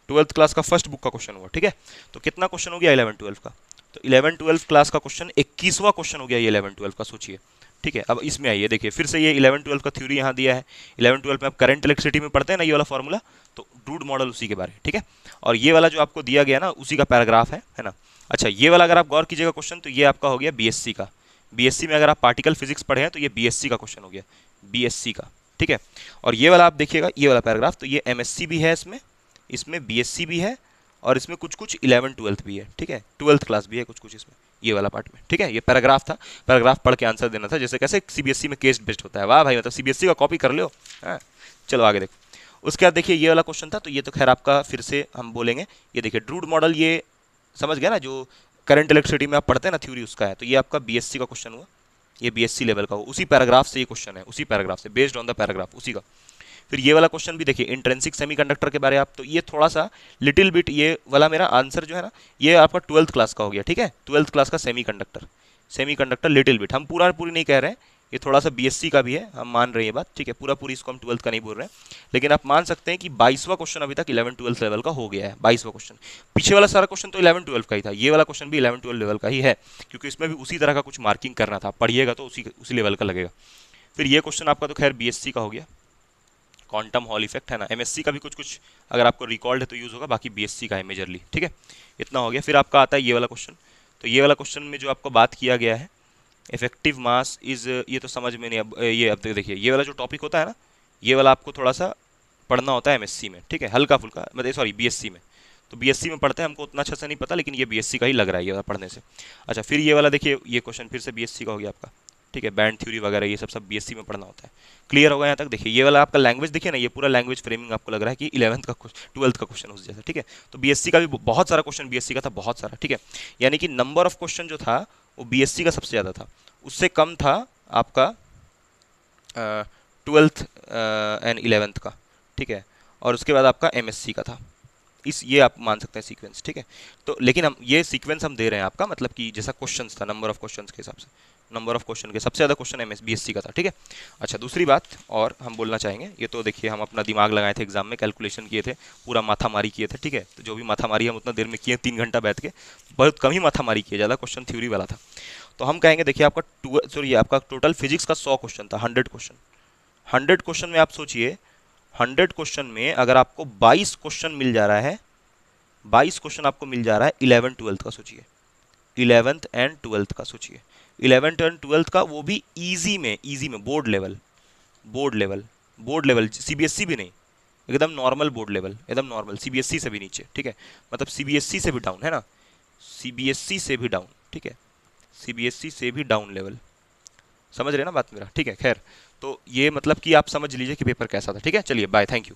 12th क्लास का फर्स्ट बुक का क्वेश्चन होगा। ठीक है, तो कितना क्वेश्चन हो गया 11 12 का, तो 11 12 क्लास का क्वेश्चन 21वां क्वेश्चन हो गया ये 11 12 का, सोचिए। ठीक है, अब इसमें आइए देखिए फिर से ये 11 12 का थ्योरी यहाँ दिया है। 11 12 में आप करंट इलेक्ट्रिसिटी में पढ़ते हैं ना ये वाला फॉर्मूला, तो ड्रूड मॉडल उसी के बारे में। ठीक है, और ये वाला जो आपको दिया गया ना उसी का पैराग्राफ है ना। अच्छा ये वाला अगर आप गौर कीजिएगा क्वेश्चन, तो ये आपका हो गया बीएससी का। बीएससी में अगर आप पार्टिकल फिजिक्स पढ़े हैं तो ये बीएससी का क्वेश्चन हो गया, बीएससी का। ठीक है, और ये वाला आप देखिएगा ये वाला पैराग्राफ, तो ये एमएससी भी है इसमें, इसमें बीएससी भी है, और इसमें कुछ कुछ 11 12 भी है। ठीक है, 12th क्लास भी है कुछ कुछ इसमें, ये वाला पार्ट में। ठीक है, ये पैराग्राफ था, पैराग्राफ पढ़ के आंसर देना था, जैसे कैसे सीबीएसई में केस बेस्ड होता है। वाह भाई, मतलब सीबीएसई का कॉपी कर लो। हाँ चलो आगे देखो। उसके बाद देखिए ये वाला क्वेश्चन था, तो ये तो खैर आपका फिर से हम बोलेंगे, ये देखिए ड्रूड मॉडल, ये समझ गया ना, जो करंट इलेक्ट्रिसिटी में आप पढ़ते हैं ना थ्योरी उसका है। तो ये आपका बीएससी का क्वेश्चन हुआ, ये बीएससी लेवल का हो, उसी पैराग्राफ से ये क्वेश्चन है, उसी पैराग्राफ से बेस्ड ऑन द पैराग्राफ उसी का। फिर ये वाला क्वेश्चन भी देखिए इंट्रिंसिक सेमीकंडक्टर के बारे आप, तो ये थोड़ा सा लिटिल बिट, ये वाला मेरा आंसर जो है ना ये आपका 12th क्लास का हो गया। ठीक है, 12th क्लास का सेमीकंडक्टर, सेमीकंडक्टर लिटिल बिट, हम पूरी नहीं कह रहे हैं, ये थोड़ा सा बीएससी का भी है, हम मान रहे हैं ये बात। ठीक है, पूरी इसको हम 12th का नहीं बोल रहे हैं, लेकिन आप मान सकते हैं कि 22वां क्वेश्चन अभी तक 11 12 लेवल का हो गया है। 22वां क्वेश्चन, पीछे वाला सारा क्वेश्चन तो 11 12 का ही था, ये वाला क्वेश्चन भी 11 12 लेवल का ही है, क्योंकि इसमें भी उसी तरह का कुछ मार्किंग करना था, पढ़िएगा तो उसी लेवल का लगेगा। फिर ये क्वेश्चन आपका तो खैर बीएससी का हो गया, क्वांटम हॉल इफेक्ट है ना। एमएससी का भी कुछ कुछ अगर आपको रिकॉल्ड है तो यूज़ होगा, बाकी बीएससी का है मेजरली। ठीक है, इतना हो गया। फिर आपका आता है ये वाला क्वेश्चन, तो ये वाला क्वेश्चन में जो आपको बात किया गया है इफेक्टिव मास इज, ये तो समझ में नहीं। अब ये अब देखिए ये वाला जो टॉपिक होता है ना, ये वाला आपको थोड़ा सा पढ़ना होता है एमएससी में। ठीक है, हल्का फुल्का, मतलब सॉरी बीएससी में, तो बीएससी में पढ़ते हैं, हमको उतना अच्छा से नहीं पता, लेकिन ये बीएससी का ही लग रहा है ये वाला पढ़ने से। अच्छा फिर ये वाला देखिए, ये क्वेश्चन फिर से बीएससी का हो गया आपका। ठीक है, बैंड थ्योरी वगैरह ये सब बीएससी में पढ़ना होता है। क्लियर होगा यहाँ तक। देखिए ये वाला आपका लैंग्वेज देखिए ना, ये पूरा लैंग्वेज फ्रेमिंग आपको लग रहा है कि 11th का 12th का क्वेश्चन उस जैसा। ठीक है, तो बीएससी का भी बहुत सारा क्वेश्चन बीएससी का था, बहुत सारा। ठीक है, यानी कि नंबर ऑफ क्वेश्चन जो था वो बीएससी का सबसे ज़्यादा था, उससे कम था आपका 12th एंड 11th का। ठीक है, और उसके बाद आपका एमएससी का था। ये आप मान सकते हैं सीक्वेंस। ठीक है, तो लेकिन हम ये सीक्वेंस हम दे रहे हैं आपका, मतलब कि जैसा क्वेश्चंस था नंबर ऑफ क्वेश्चंस के हिसाब से, नंबर ऑफ क्वेश्चन के सबसे ज़्यादा क्वेश्चन बीएससी का था। ठीक है, अच्छा दूसरी बात और हम बोलना चाहेंगे, ये तो देखिए हम अपना दिमाग लगाए थे एग्जाम में, कैलकुलेशन किए थे, पूरा माथामारी किए थे। ठीक है, तो जो भी माथामारी हम उतना देर में किए, 3 घंटा बैठ के, बहुत कम ही माथामारी किए, ज़्यादा क्वेश्चन थ्योरी वाला था। तो हम कहेंगे देखिए आपका टोटल फिजिक्स का 100 क्वेश्चन था, 100 क्वेश्चन। 100 क्वेश्चन में आप सोचिए, 100 क्वेश्चन में अगर आपको 22 क्वेश्चन मिल जा रहा है, 22 क्वेश्चन आपको मिल जा रहा है 11 12 का, सोचिए 11th एंड 12th का, सोचिए 11th एंड 12th का, वो भी इजी में बोर्ड लेवल, सीबीएसई भी नहीं, एकदम नॉर्मल बोर्ड लेवल, एकदम नॉर्मल, सीबीएसई से भी नीचे, ठीक है, मतलब सीबीएसई से भी डाउन है ना, सीबीएसई से भी डाउन, ठीक है, सीबीएसई से भी डाउन लेवल, समझ रहे ना बात मेरा, ठीक है। खैर, तो ये मतलब कि आप समझ लीजिए कि पेपर कैसा था, ठीक है, चलिए बाय, थैंक यू।